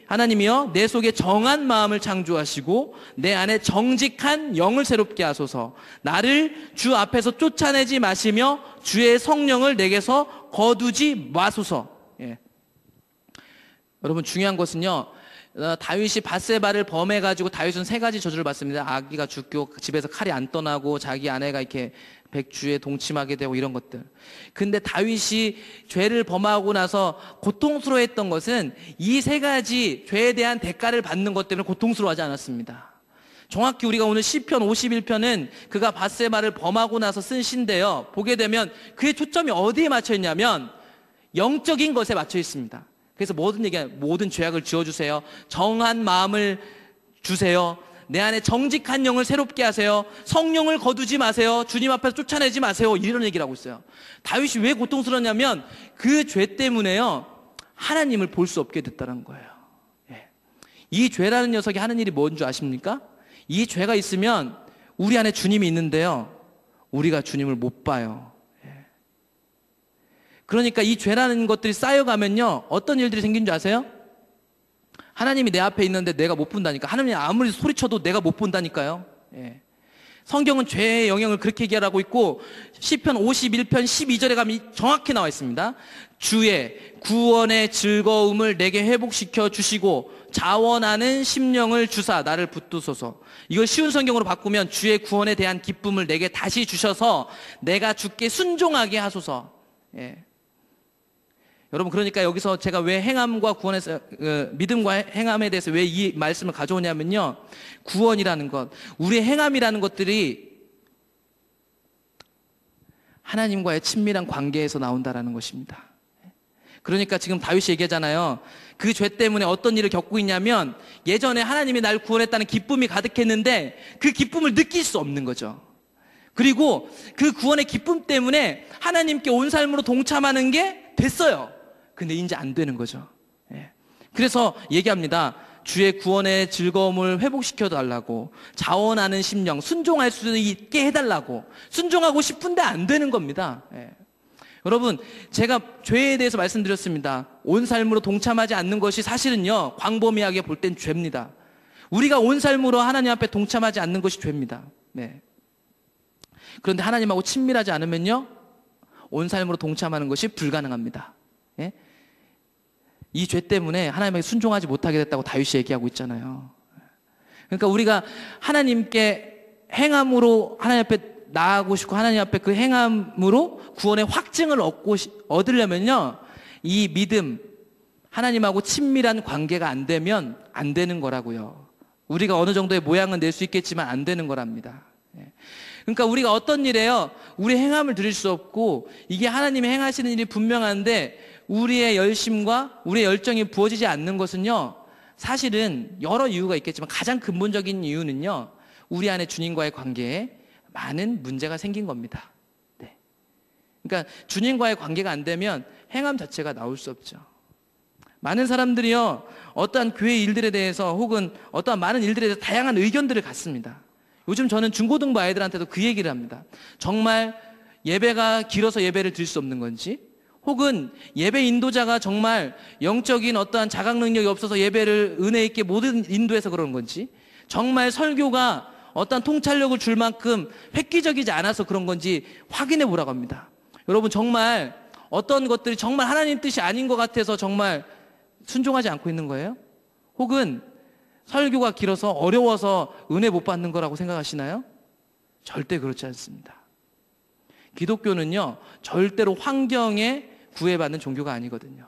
하나님이여 내 속에 정한 마음을 창조하시고 내 안에 정직한 영을 새롭게 하소서. 나를 주 앞에서 쫓아내지 마시며 주의 성령을 내게서 거두지 마소서. 예. 여러분 중요한 것은요, 다윗이 밧세바를 범해가지고 다윗은 세 가지 저주를 받습니다. 아기가 죽고 집에서 칼이 안 떠나고 자기 아내가 이렇게 백주에 동침하게 되고 이런 것들. 근데 다윗이 죄를 범하고 나서 고통스러워했던 것은 이 세 가지 죄에 대한 대가를 받는 것 때문에 고통스러워하지 않았습니다. 정확히 우리가 오늘 시편 51편은 그가 밧세바를 범하고 나서 쓴 시인데요, 보게 되면 그의 초점이 어디에 맞춰 있냐면 영적인 것에 맞춰 있습니다. 그래서 모든 죄악을 지워주세요. 정한 마음을 주세요. 내 안에 정직한 영을 새롭게 하세요. 성령을 거두지 마세요. 주님 앞에서 쫓아내지 마세요. 이런 얘기를 하고 있어요. 다윗이 왜 고통스러웠냐면 그 죄 때문에요, 하나님을 볼 수 없게 됐다는 거예요. 예. 이 죄라는 녀석이 하는 일이 뭔 줄 아십니까? 이 죄가 있으면 우리 안에 주님이 있는데요, 우리가 주님을 못 봐요. 그러니까 이 죄라는 것들이 쌓여가면요, 어떤 일들이 생긴 줄 아세요? 하나님이 내 앞에 있는데 내가 못 본다니까. 하나님이 아무리 소리쳐도 내가 못 본다니까요. 예. 성경은 죄의 영향을 그렇게 얘기하고 있고 시편 51편 12절에 가면 정확히 나와 있습니다. 주의 구원의 즐거움을 내게 회복시켜 주시고 자원하는 심령을 주사 나를 붙드소서. 이걸 쉬운 성경으로 바꾸면 주의 구원에 대한 기쁨을 내게 다시 주셔서 내가 주께 순종하게 하소서. 예. 여러분 그러니까 여기서 제가 왜 행함과 구원에서 믿음과 행함에 대해서 왜 이 말씀을 가져오냐면요, 구원이라는 것, 우리의 행함이라는 것들이 하나님과의 친밀한 관계에서 나온다라는 것입니다. 그러니까 지금 다윗이 얘기하잖아요. 그 죄 때문에 어떤 일을 겪고 있냐면 예전에 하나님이 날 구원했다는 기쁨이 가득했는데 그 기쁨을 느낄 수 없는 거죠. 그리고 그 구원의 기쁨 때문에 하나님께 온 삶으로 동참하는 게 됐어요. 근데 이제 안 되는 거죠. 예. 그래서 얘기합니다. 주의 구원의 즐거움을 회복시켜 달라고, 자원하는 심령, 순종할 수 있게 해달라고. 순종하고 싶은데 안 되는 겁니다. 예. 여러분 제가 죄에 대해서 말씀드렸습니다. 온 삶으로 동참하지 않는 것이 사실은요, 광범위하게 볼 땐 죄입니다. 우리가 온 삶으로 하나님 앞에 동참하지 않는 것이 죄입니다. 네. 그런데 하나님하고 친밀하지 않으면요, 온 삶으로 동참하는 것이 불가능합니다. 예? 이 죄 때문에 하나님에게 순종하지 못하게 됐다고 다윗이 얘기하고 있잖아요. 그러니까 우리가 하나님께 행함으로 하나님 앞에 나아가고 싶고 하나님 앞에 그 행함으로 구원의 확증을 얻으려면요, 이 믿음, 하나님하고 친밀한 관계가 안 되면 안 되는 거라고요. 우리가 어느 정도의 모양은 낼 수 있겠지만 안 되는 거랍니다. 그러니까 우리가 어떤 일에요, 우리 행함을 드릴 수 없고 이게 하나님이 행하시는 일이 분명한데 우리의 열심과 우리의 열정이 부어지지 않는 것은요, 사실은 여러 이유가 있겠지만 가장 근본적인 이유는요, 우리 안에 주님과의 관계에 많은 문제가 생긴 겁니다. 네. 그러니까 주님과의 관계가 안 되면 행함 자체가 나올 수 없죠. 많은 사람들이요, 어떠한 교회 일들에 대해서 혹은 어떠한 많은 일들에 대해서 다양한 의견들을 갖습니다. 요즘 저는 중고등부 아이들한테도 그 얘기를 합니다. 정말 예배가 길어서 예배를 드릴 수 없는 건지, 혹은 예배 인도자가 정말 영적인 어떠한 자각 능력이 없어서 예배를 은혜 있게 못 인도해서 그런 건지, 정말 설교가 어떠한 통찰력을 줄 만큼 획기적이지 않아서 그런 건지 확인해 보라고 합니다. 여러분, 정말 어떤 것들이 정말 하나님 뜻이 아닌 것 같아서 정말 순종하지 않고 있는 거예요? 혹은 설교가 길어서 어려워서 은혜 못 받는 거라고 생각하시나요? 절대 그렇지 않습니다. 기독교는요, 절대로 환경에 구애받는 종교가 아니거든요.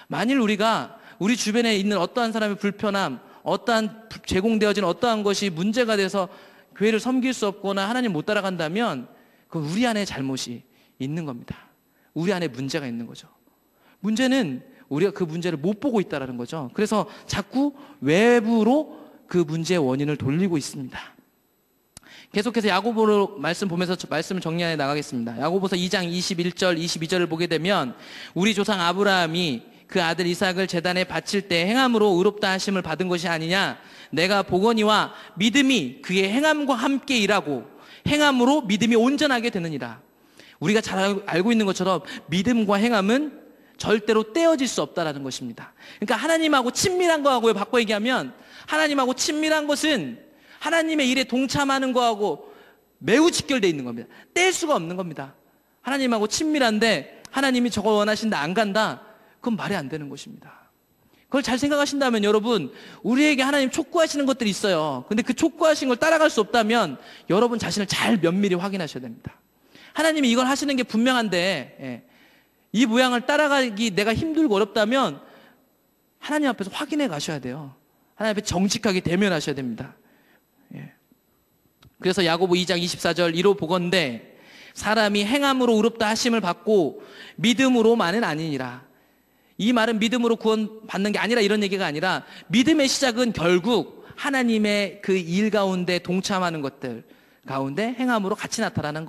만일 우리가 우리 주변에 있는 어떠한 사람의 불편함, 어떠한 제공되어진 어떠한 것이 문제가 돼서 교회를 섬길 수 없거나 하나님 못 따라간다면 그건 우리 안에 잘못이 있는 겁니다. 우리 안에 문제가 있는 거죠. 문제는 우리가 그 문제를 못 보고 있다는 거죠. 그래서 자꾸 외부로 그 문제의 원인을 돌리고 있습니다. 계속해서 야고보로 말씀 보면서 말씀을 정리해 나가겠습니다. 야고보서 2장 21절, 22절을 보게 되면 우리 조상 아브라함이 그 아들 이삭을 제단에 바칠 때 행함으로 의롭다 하심을 받은 것이 아니냐. 내가 보거니와 믿음이 그의 행함과 함께 일하고 행함으로 믿음이 온전하게 되느니라. 우리가 잘 알고 있는 것처럼 믿음과 행함은 절대로 떼어질 수 없다라는 것입니다. 그러니까 하나님하고 친밀한 거하고 바꿔 얘기하면 하나님하고 친밀한 것은 하나님의 일에 동참하는 거하고 매우 직결되어 있는 겁니다. 뗄 수가 없는 겁니다. 하나님하고 친밀한데 하나님이 저거 원하신다 안 간다? 그건 말이 안 되는 것입니다. 그걸 잘 생각하신다면 여러분, 우리에게 하나님 촉구하시는 것들이 있어요. 근데 그 촉구하신 걸 따라갈 수 없다면 여러분 자신을 잘 면밀히 확인하셔야 됩니다. 하나님이 이걸 하시는 게 분명한데 이 모양을 따라가기 내가 힘들고 어렵다면 하나님 앞에서 확인해 가셔야 돼요. 하나님 앞에 정직하게 대면하셔야 됩니다. 그래서 야고보 2장 24절 이로 보건대 사람이 행함으로 의롭다 하심을 받고 믿음으로만은 아니니라. 이 말은 믿음으로 구원받는 게 아니라 이런 얘기가 아니라 믿음의 시작은 결국 하나님의 그 일 가운데 동참하는 것들 가운데 행함으로 같이 나타나는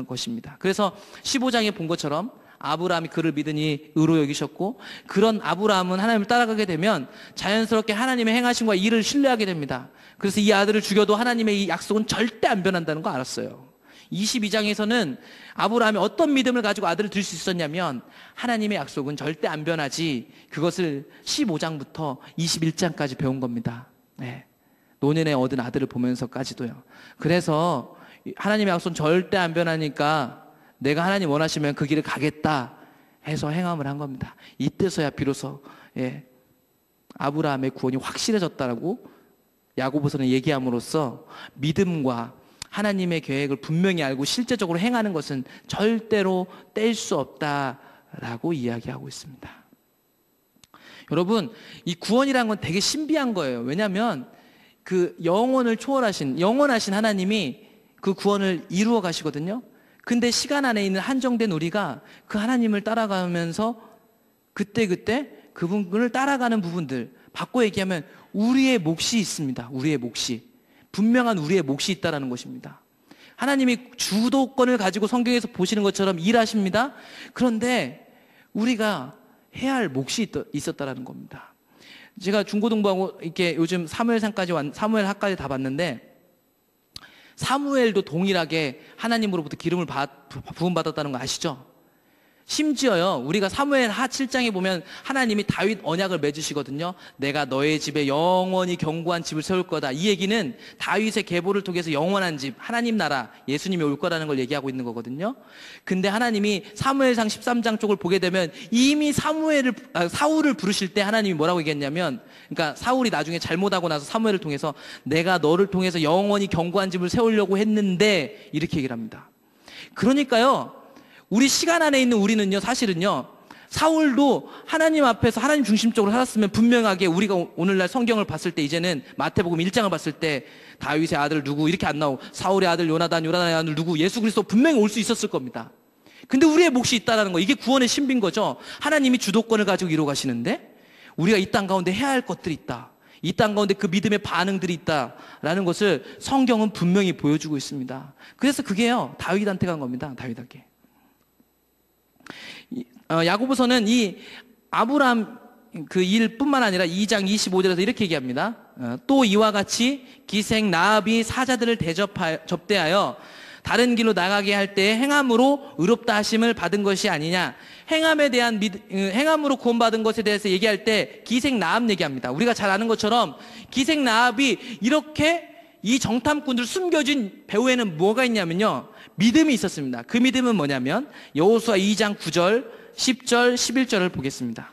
것입니다. 그래서 15장에 본 것처럼 아브라함이 그를 믿으니 의로 여기셨고, 그런 아브라함은 하나님을 따라가게 되면 자연스럽게 하나님의 행하심과 일을 신뢰하게 됩니다. 그래서 이 아들을 죽여도 하나님의 이 약속은 절대 안 변한다는 거 알았어요. 22장에서는 아브라함이 어떤 믿음을 가지고 아들을 둘 수 있었냐면 하나님의 약속은 절대 안 변하지, 그것을 15장부터 21장까지 배운 겁니다. 노년에 얻은 아들을 보면서까지도요. 그래서 하나님의 약속은 절대 안 변하니까 내가 하나님 원하시면 그 길을 가겠다 해서 행함을 한 겁니다. 이때서야 비로소 아브라함의 구원이 확실해졌다라고 야고보서는 얘기함으로써 믿음과 하나님의 계획을 분명히 알고 실제적으로 행하는 것은 절대로 뗄 수 없다라고 이야기하고 있습니다. 여러분, 이 구원이라는 건 되게 신비한 거예요. 왜냐하면 그 영원을 초월하신 영원하신 하나님이 그 구원을 이루어 가시거든요. 근데 시간 안에 있는 한정된 우리가 그 하나님을 따라가면서 그때그때 그분을 따라가는 부분들, 바꿔 얘기하면 우리의 몫이 있습니다. 우리의 몫이. 분명한 우리의 몫이 있다는 것입니다. 하나님이 주도권을 가지고 성경에서 보시는 것처럼 일하십니다. 그런데 우리가 해야 할 몫이 있었다는 겁니다. 제가 중고등부하고 이렇게 요즘 사무엘하까지 다 봤는데, 사무엘도 동일하게 하나님으로부터 기름을 부음받았다는 거 아시죠? 심지어요, 우리가 사무엘 하 7장에 보면 하나님이 다윗 언약을 맺으시거든요. 내가 너의 집에 영원히 견고한 집을 세울 거다. 이 얘기는 다윗의 계보를 통해서 영원한 집, 하나님 나라, 예수님이 올 거라는 걸 얘기하고 있는 거거든요. 근데 하나님이 사무엘상 13장 쪽을 보게 되면 이미 사울을 부르실 때 하나님이 뭐라고 얘기했냐면, 그러니까 사울이 나중에 잘못하고 나서 사무엘을 통해서 내가 너를 통해서 영원히 견고한 집을 세우려고 했는데 이렇게 얘기를 합니다. 그러니까요, 우리 시간 안에 있는 우리는요, 사실은요, 사울도 하나님 앞에서 하나님 중심적으로 살았으면 분명하게 우리가 오늘날 성경을 봤을 때, 이제는 마태복음 1장을 봤을 때 다윗의 아들 누구 이렇게 안 나오고 사울의 아들 요나단의 아들 누구, 예수 그리스도 분명히 올 수 있었을 겁니다. 근데 우리의 몫이 있다는 거, 이게 구원의 신비인 거죠. 하나님이 주도권을 가지고 이루어 가시는데 우리가 이 땅 가운데 해야 할 것들이 있다, 이 땅 가운데 그 믿음의 반응들이 있다라는 것을 성경은 분명히 보여주고 있습니다. 그래서 그게요, 다윗한테 간 겁니다. 다윗에게. 야고보서는 이 아브라함 그 일뿐만 아니라 2장 25절에서 이렇게 얘기합니다. 또 이와 같이 기생 라합이 사자들을 접대하여 다른 길로 나가게 할 때 행함으로 의롭다 하심을 받은 것이 아니냐. 행함으로 구원받은 것에 대해서 얘기할 때 기생 라합 얘기합니다. 우리가 잘 아는 것처럼 기생 라합이 이렇게 이 정탐꾼들 숨겨진 배후에는 뭐가 있냐면요, 믿음이 있었습니다. 그 믿음은 뭐냐면 여호수아 2장 9절, 10절, 11절을 보겠습니다.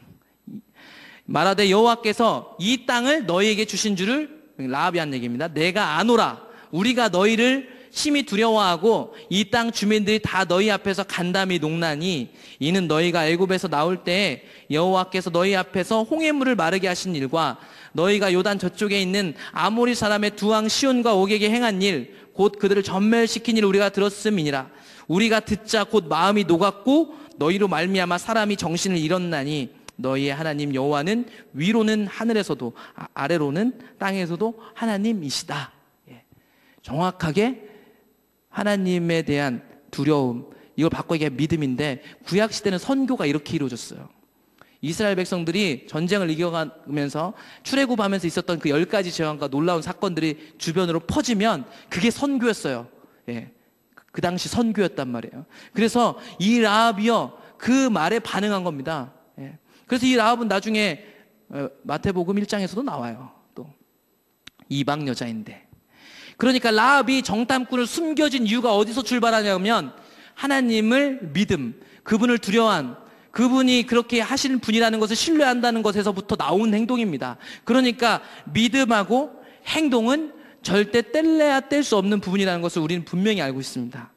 말하되 여호와께서 이 땅을 너희에게 주신 줄을, 라합이 한 얘기입니다. 내가 아노라. 우리가 너희를 심히 두려워하고 이 땅 주민들이 다 너희 앞에서 간담이 녹나니 이는 너희가 애굽에서 나올 때에 여호와께서 너희 앞에서 홍해물을 마르게 하신 일과 너희가 요단 저쪽에 있는 아모리 사람의 두 왕 시온과 옥에게 행한 일, 곧 그들을 전멸시킨 일을 우리가 들었음이니라. 우리가 듣자 곧 마음이 녹았고 너희로 말미암아 사람이 정신을 잃었나니 너희의 하나님 여호와는 위로는 하늘에서도 아래로는 땅에서도 하나님이시다. 정확하게 하나님에 대한 두려움, 이걸 바꿔 얘기하면 믿음인데, 구약시대는 선교가 이렇게 이루어졌어요. 이스라엘 백성들이 전쟁을 이겨가면서 출애굽하면서 있었던 그 10가지 재앙과 놀라운 사건들이 주변으로 퍼지면 그게 선교였어요. 그 당시 선교였단 말이에요. 그래서 이 라합이요, 그 말에 반응한 겁니다. 그래서 이 라합은 나중에 마태복음 1장에서도 나와요. 또 이방 여자인데, 그러니까 라합이 정탐꾼을 숨겨진 이유가 어디서 출발하냐면 하나님을 믿음, 그분을 두려워한, 그분이 그렇게 하시는 분이라는 것을 신뢰한다는 것에서부터 나온 행동입니다. 그러니까 믿음하고 행동은 절대 뗄래야 뗄 수 없는 부분이라는 것을 우리는 분명히 알고 있습니다.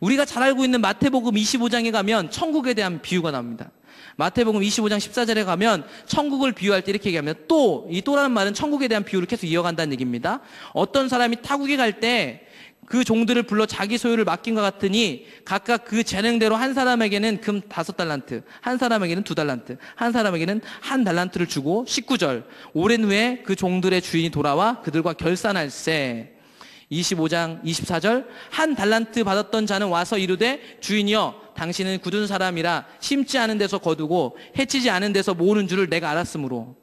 우리가 잘 알고 있는 마태복음 25장에 가면 천국에 대한 비유가 나옵니다. 마태복음 25장 14절에 가면 천국을 비유할 때 이렇게 얘기합니다. 또, 이 또라는 말은 천국에 대한 비유를 계속 이어간다는 얘기입니다. 어떤 사람이 타국에 갈 때 그 종들을 불러 자기 소유를 맡긴 것 같으니 각각 그 재능대로 한 사람에게는 금 5달란트, 한 사람에게는 2달란트, 한 사람에게는 1달란트를 주고, 19절, 오랜 후에 그 종들의 주인이 돌아와 그들과 결산할세. 25장 24절, 1달란트 받았던 자는 와서 이르되 주인이여 당신은 굳은 사람이라 심지 않은 데서 거두고 해치지 않은 데서 모으는 줄을 내가 알았으므로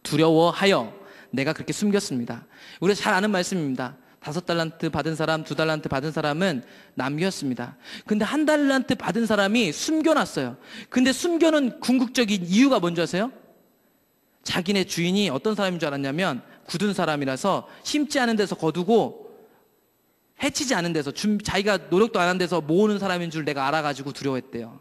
두려워하여 내가 그렇게 숨겼습니다. 우리가 잘 아는 말씀입니다. 5달란트 받은 사람, 2달란트 받은 사람은 남겼습니다. 근데 1달란트 받은 사람이 숨겨놨어요. 근데 숨겨놓은 궁극적인 이유가 뭔지 아세요? 자기네 주인이 어떤 사람인 줄 알았냐면 굳은 사람이라서 심지 않은 데서 거두고 해치지 않은 데서, 자기가 노력도 안 한 데서 모으는 사람인 줄 내가 알아가지고 두려워했대요.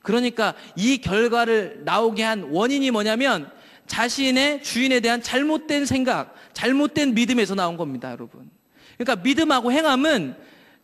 그러니까 이 결과를 나오게 한 원인이 뭐냐면 자신의 주인에 대한 잘못된 생각, 잘못된 믿음에서 나온 겁니다, 여러분. 그러니까 믿음하고 행함은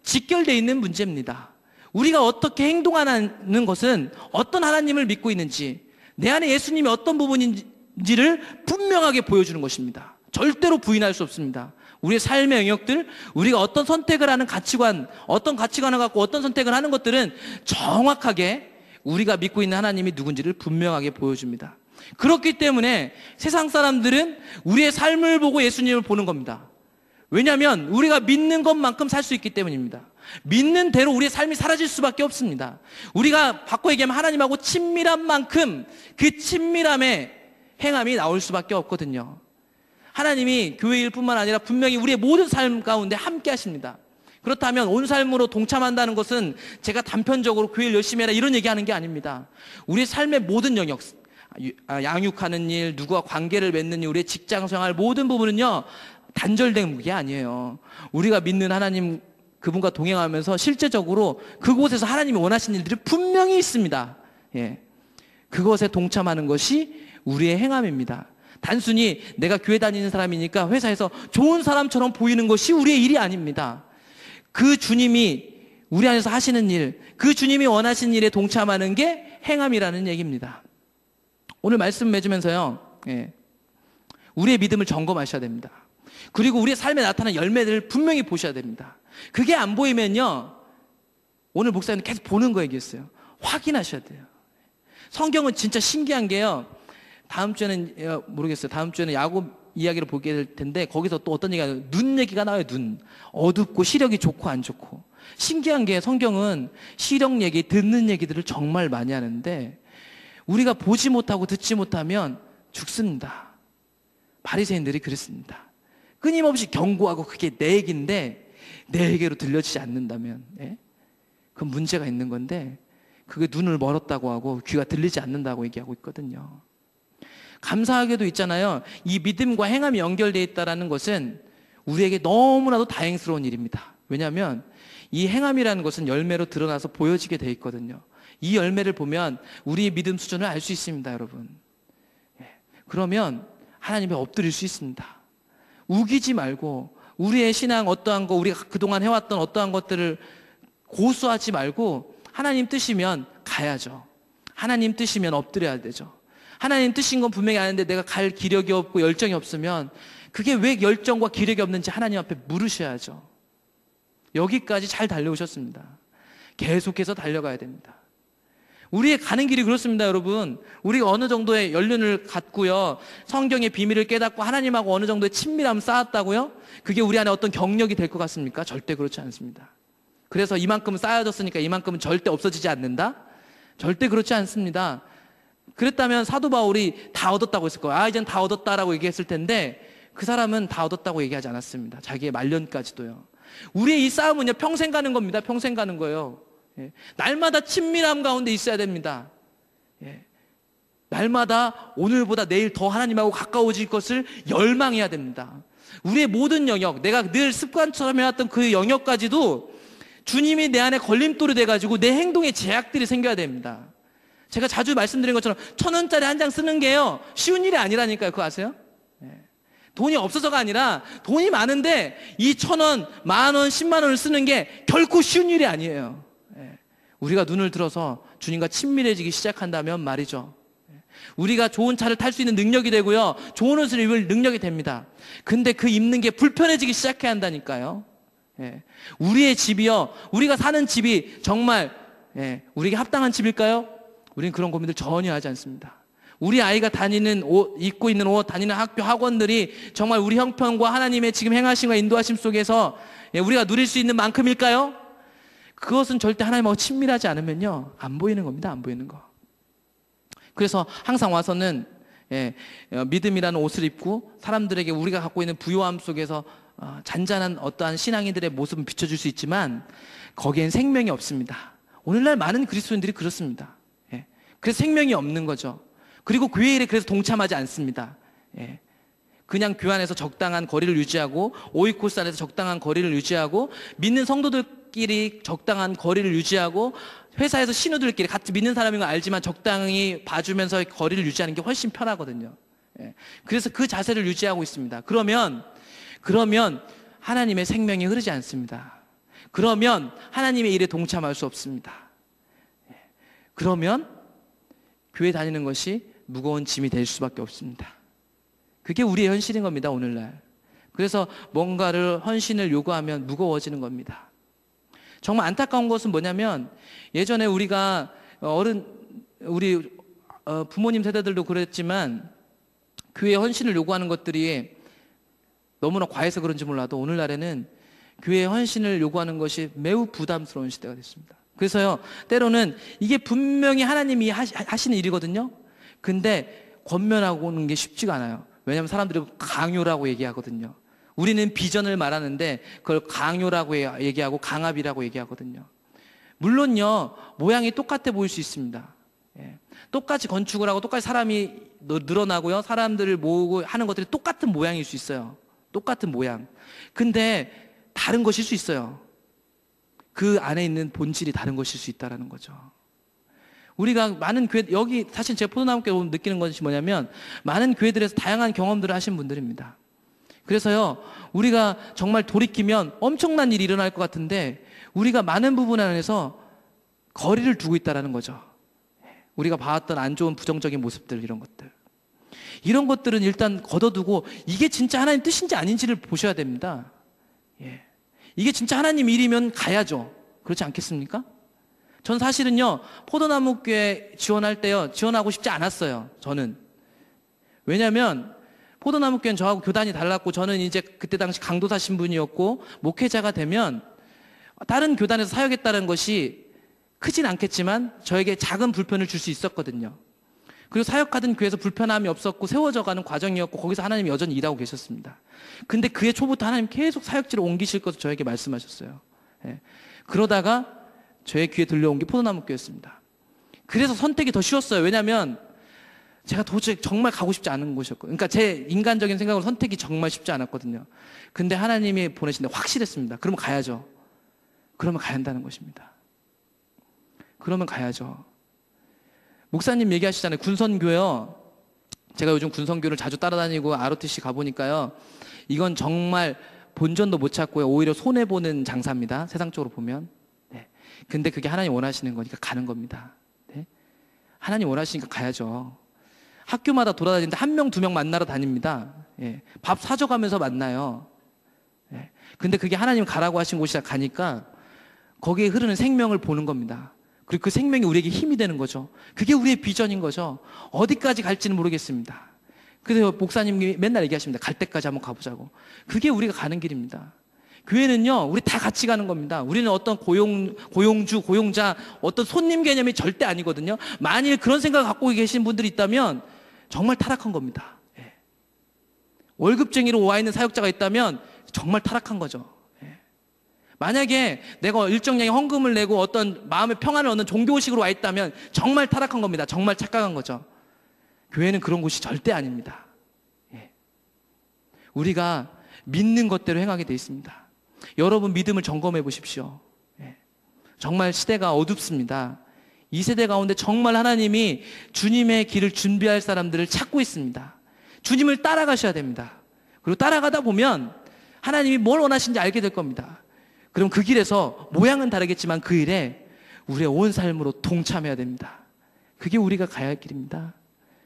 직결되어 있는 문제입니다. 우리가 어떻게 행동하는 것은 어떤 하나님을 믿고 있는지, 내 안에 예수님이 어떤 부분인지를 분명하게 보여주는 것입니다. 절대로 부인할 수 없습니다. 우리의 삶의 영역들, 우리가 어떤 선택을 하는 가치관, 어떤 가치관을 갖고 어떤 선택을 하는 것들은 정확하게 우리가 믿고 있는 하나님이 누군지를 분명하게 보여줍니다. 그렇기 때문에 세상 사람들은 우리의 삶을 보고 예수님을 보는 겁니다. 왜냐하면 우리가 믿는 것만큼 살 수 있기 때문입니다. 믿는 대로 우리의 삶이 사라질 수밖에 없습니다. 우리가 바꿔 얘기하면 하나님하고 친밀한 만큼 그 친밀함의 행함이 나올 수밖에 없거든요. 하나님이 교회 일뿐만 아니라 분명히 우리의 모든 삶 가운데 함께 하십니다. 그렇다면 온 삶으로 동참한다는 것은 제가 단편적으로 교회를 열심히 해라 이런 얘기하는 게 아닙니다. 우리의 삶의 모든 영역, 양육하는 일, 누구와 관계를 맺는 일, 우리의 직장 생활 모든 부분은요 단절된 게 아니에요. 우리가 믿는 하나님, 그분과 동행하면서 실제적으로 그곳에서 하나님이 원하시는 일들이 분명히 있습니다. 그것에 동참하는 것이 우리의 행함입니다. 단순히 내가 교회 다니는 사람이니까 회사에서 좋은 사람처럼 보이는 것이 우리의 일이 아닙니다. 그 주님이 우리 안에서 하시는 일, 그 주님이 원하시는 일에 동참하는 게 행함이라는 얘기입니다. 오늘 말씀 맺으면서요, 우리의 믿음을 점검하셔야 됩니다. 그리고 우리의 삶에 나타나는 열매들을 분명히 보셔야 됩니다. 그게 안 보이면요, 오늘 목사님 계속 보는 거 얘기했어요. 확인하셔야 돼요. 성경은 진짜 신기한 게요, 다음 주에는 모르겠어요. 다음 주에는 야곱 이야기를 보게 될 텐데 거기서 또 어떤 얘기가 나와요. 눈 얘기가 나와요. 눈. 어둡고 시력이 좋고 안 좋고. 신기한 게 성경은 시력 얘기, 듣는 얘기들을 정말 많이 하는데 우리가 보지 못하고 듣지 못하면 죽습니다. 바리새인들이 그랬습니다. 끊임없이 경고하고 그게 내 얘기인데 내 얘기로 들려지지 않는다면, 예? 그건 문제가 있는 건데, 그게 눈을 멀었다고 하고 귀가 들리지 않는다고 얘기하고 있거든요. 감사하게도 있잖아요. 이 믿음과 행함이 연결되어 있다는 것은 우리에게 너무나도 다행스러운 일입니다. 왜냐하면 이 행함이라는 것은 열매로 드러나서 보여지게 되어 있거든요. 이 열매를 보면 우리의 믿음 수준을 알 수 있습니다, 여러분. 예. 그러면 하나님에 엎드릴 수 있습니다. 우기지 말고 우리의 신앙 어떠한 거, 우리가 그동안 해왔던 어떠한 것들을 고수하지 말고 하나님 뜻이면 가야죠. 하나님 뜻이면 엎드려야 되죠. 하나님 뜻인 건 분명히 아는데 내가 갈 기력이 없고 열정이 없으면 그게 왜 열정과 기력이 없는지 하나님 앞에 물으셔야죠. 여기까지 잘 달려오셨습니다. 계속해서 달려가야 됩니다. 우리의 가는 길이 그렇습니다, 여러분. 우리가 어느 정도의 연륜을 갖고요, 성경의 비밀을 깨닫고 하나님하고 어느 정도의 친밀함을 쌓았다고요? 그게 우리 안에 어떤 경력이 될 것 같습니까? 절대 그렇지 않습니다. 그래서 이만큼은 쌓여졌으니까 이만큼은 절대 없어지지 않는다? 절대 그렇지 않습니다. 그랬다면 사도 바울이 다 얻었다고 했을 거예요. 이젠 다 얻었다라고 얘기했을 텐데 그 사람은 다 얻었다고 얘기하지 않았습니다. 자기의 말년까지도요. 우리의 이 싸움은요, 평생 가는 겁니다. 평생 가는 거예요. 예. 날마다 친밀함 가운데 있어야 됩니다. 예. 날마다 오늘보다 내일 더 하나님하고 가까워질 것을 열망해야 됩니다. 우리의 모든 영역, 내가 늘 습관처럼 해왔던 그 영역까지도 주님이 내 안에 걸림돌이 돼가지고 내 행동에 제약들이 생겨야 됩니다. 제가 자주 말씀드린 것처럼 1,000원짜리 한 장 쓰는 게요, 쉬운 일이 아니라니까요. 그거 아세요? 예. 돈이 없어서가 아니라 돈이 많은데 이 1,000원, 10,000원, 10만 원을 쓰는 게 결코 쉬운 일이 아니에요. 예. 우리가 눈을 들어서 주님과 친밀해지기 시작한다면 말이죠. 예. 우리가 좋은 차를 탈 수 있는 능력이 되고요, 좋은 옷을 입을 능력이 됩니다. 근데 그 입는 게 불편해지기 시작해야 한다니까요. 예. 우리의 집이요, 우리가 사는 집이 정말 우리에게 합당한 집일까요? 우리는 그런 고민들 전혀 하지 않습니다. 우리 아이가 다니는 옷, 입고 있는 옷, 다니는 학교, 학원들이 정말 우리 형편과 하나님의 지금 행하심과 인도하심 속에서 우리가 누릴 수 있는 만큼일까요? 그것은 절대 하나님하고 친밀하지 않으면요, 안 보이는 겁니다. 안 보이는 거. 그래서 항상 와서는 믿음이라는 옷을 입고 사람들에게 우리가 갖고 있는 부요함 속에서 잔잔한 어떠한 신앙인들의 모습은 비춰줄 수 있지만 거기엔 생명이 없습니다. 오늘날 많은 그리스도인들이 그렇습니다. 그래서 생명이 없는 거죠. 그리고 교회 일에 그래서 동참하지 않습니다. 그냥 교회 안에서 적당한 거리를 유지하고, 오이코스 안에서 적당한 거리를 유지하고, 믿는 성도들끼리 적당한 거리를 유지하고, 회사에서 신우들끼리 같이 믿는 사람인 걸 알지만 적당히 봐주면서 거리를 유지하는 게 훨씬 편하거든요. 그래서 그 자세를 유지하고 있습니다. 그러면 하나님의 생명이 흐르지 않습니다. 그러면 하나님의 일에 동참할 수 없습니다. 그러면 교회 다니는 것이 무거운 짐이 될 수밖에 없습니다. 그게 우리의 현실인 겁니다, 오늘날. 그래서 뭔가를 헌신을 요구하면 무거워지는 겁니다. 정말 안타까운 것은 뭐냐면, 예전에 우리가 우리 부모님 세대들도 그랬지만 교회 헌신을 요구하는 것들이 너무나 과해서 그런지 몰라도 오늘날에는 교회 헌신을 요구하는 것이 매우 부담스러운 시대가 됐습니다. 그래서요, 때로는 이게 분명히 하나님이 하시는 일이거든요. 근데 권면하고 오는 게 쉽지가 않아요. 왜냐하면 사람들이 강요라고 얘기하거든요. 우리는 비전을 말하는데 그걸 강요라고 얘기하고 강압이라고 얘기하거든요. 물론요, 모양이 똑같아 보일 수 있습니다. 똑같이 건축을 하고 똑같이 사람이 늘어나고요, 사람들을 모으고 하는 것들이 똑같은 모양일 수 있어요. 똑같은 모양. 근데 다른 것일 수 있어요. 그 안에 있는 본질이 다른 것일 수 있다는 거죠. 우리가 많은 교회, 여기 사실 제가 포도나무교회 오면 느끼는 것이 뭐냐면, 많은 교회들에서 다양한 경험들을 하신 분들입니다. 그래서요, 우리가 정말 돌이키면 엄청난 일이 일어날 것 같은데 우리가 많은 부분 안에서 거리를 두고 있다는 거죠. 우리가 봐왔던 안 좋은 부정적인 모습들, 이런 것들은 일단 걷어두고 이게 진짜 하나님 뜻인지 아닌지를 보셔야 됩니다. 이게 진짜 하나님 일이면 가야죠. 그렇지 않겠습니까? 전 사실은요, 포도나무교회 지원할 때요, 지원하고 싶지 않았어요. 저는. 왜냐면 포도나무교회는 저하고 교단이 달랐고, 저는 이제 그때 당시 강도사 신분이었고 목회자가 되면 다른 교단에서 사역했다는 것이 크진 않겠지만 저에게 작은 불편을 줄 수 있었거든요. 그리고 사역하던 교회에서 불편함이 없었고 세워져가는 과정이었고 거기서 하나님이 여전히 일하고 계셨습니다. 근데 그해 초부터 하나님 계속 사역지를 옮기실 것을 저에게 말씀하셨어요. 예. 그러다가 저의 귀에 들려온 게 포도나무 교회였습니다. 그래서 선택이 더 쉬웠어요. 왜냐하면 제가 도저히 정말 가고 싶지 않은 곳이었거든요. 그러니까 제 인간적인 생각으로 선택이 정말 쉽지 않았거든요. 근데 하나님이 보내신 데 확실했습니다. 그러면 가야죠. 그러면 가야 한다는 것입니다. 그러면 가야죠. 목사님 얘기하시잖아요. 군선교요. 제가 요즘 군선교를 자주 따라다니고 ROTC 가보니까요. 이건 정말 본전도 못 찾고요. 오히려 손해보는 장사입니다. 세상적으로 보면. 네. 근데 그게 하나님 원하시는 거니까 가는 겁니다. 네. 하나님 원하시니까 가야죠. 학교마다 돌아다니는데 1명, 2명 만나러 다닙니다. 예. 밥 사줘가면서 만나요. 예. 근데 그게 하나님 가라고 하신 곳이라 가니까 거기에 흐르는 생명을 보는 겁니다. 그리고 그 생명이 우리에게 힘이 되는 거죠. 그게 우리의 비전인 거죠. 어디까지 갈지는 모르겠습니다. 그래서 목사님이 맨날 얘기하십니다. 갈 때까지 한번 가보자고. 그게 우리가 가는 길입니다. 교회는요, 우리 다 같이 가는 겁니다. 우리는 어떤 고용주, 고용자, 어떤 손님 개념이 절대 아니거든요. 만일 그런 생각을 갖고 계신 분들이 있다면 정말 타락한 겁니다. 예. 월급쟁이로 와 있는 사역자가 있다면 정말 타락한 거죠. 예. 만약에 내가 일정량의 헌금을 내고 어떤 마음의 평안을 얻는 종교식으로 와 있다면 정말 타락한 겁니다. 정말 착각한 거죠. 교회는 그런 곳이 절대 아닙니다. 예. 우리가 믿는 것대로 행하게 돼 있습니다. 여러분 믿음을 점검해 보십시오. 예. 정말 시대가 어둡습니다. 이 세대 가운데 정말 하나님이 주님의 길을 준비할 사람들을 찾고 있습니다. 주님을 따라가셔야 됩니다. 그리고 따라가다 보면 하나님이 뭘 원하시는지 알게 될 겁니다. 그럼 그 길에서 모양은 다르겠지만 그 일에 우리의 온 삶으로 동참해야 됩니다. 그게 우리가 가야 할 길입니다.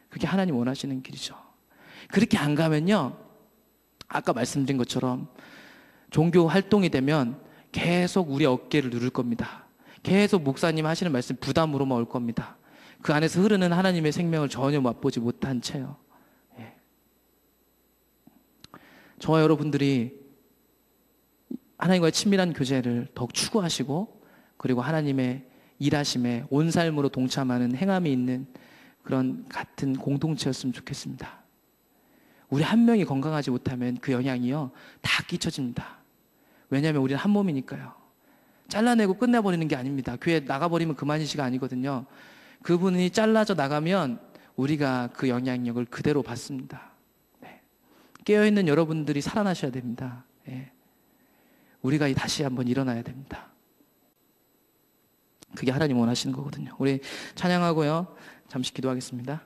그게 하나님 원하시는 길이죠. 그렇게 안 가면요, 아까 말씀드린 것처럼 종교 활동이 되면 계속 우리 어깨를 누를 겁니다. 계속 목사님 하시는 말씀 부담으로만 올 겁니다. 그 안에서 흐르는 하나님의 생명을 전혀 맛보지 못한 채요. 예. 저와 여러분들이 하나님과의 친밀한 교제를 더욱 추구하시고, 그리고 하나님의 일하심에 온 삶으로 동참하는 행함이 있는 그런 같은 공동체였으면 좋겠습니다. 우리 한 명이 건강하지 못하면 그 영향이요, 다 끼쳐집니다. 왜냐하면 우리는 한 몸이니까요. 잘라내고 끝내버리는 게 아닙니다. 교회 나가버리면 그만이시가 아니거든요. 그분이 잘라져 나가면 우리가 그 영향력을 그대로 받습니다. 네. 깨어있는 여러분들이 살아나셔야 됩니다. 네. 우리가 다시 한번 일어나야 됩니다. 그게 하나님 원하시는 거거든요. 우리 찬양하고요, 잠시 기도하겠습니다.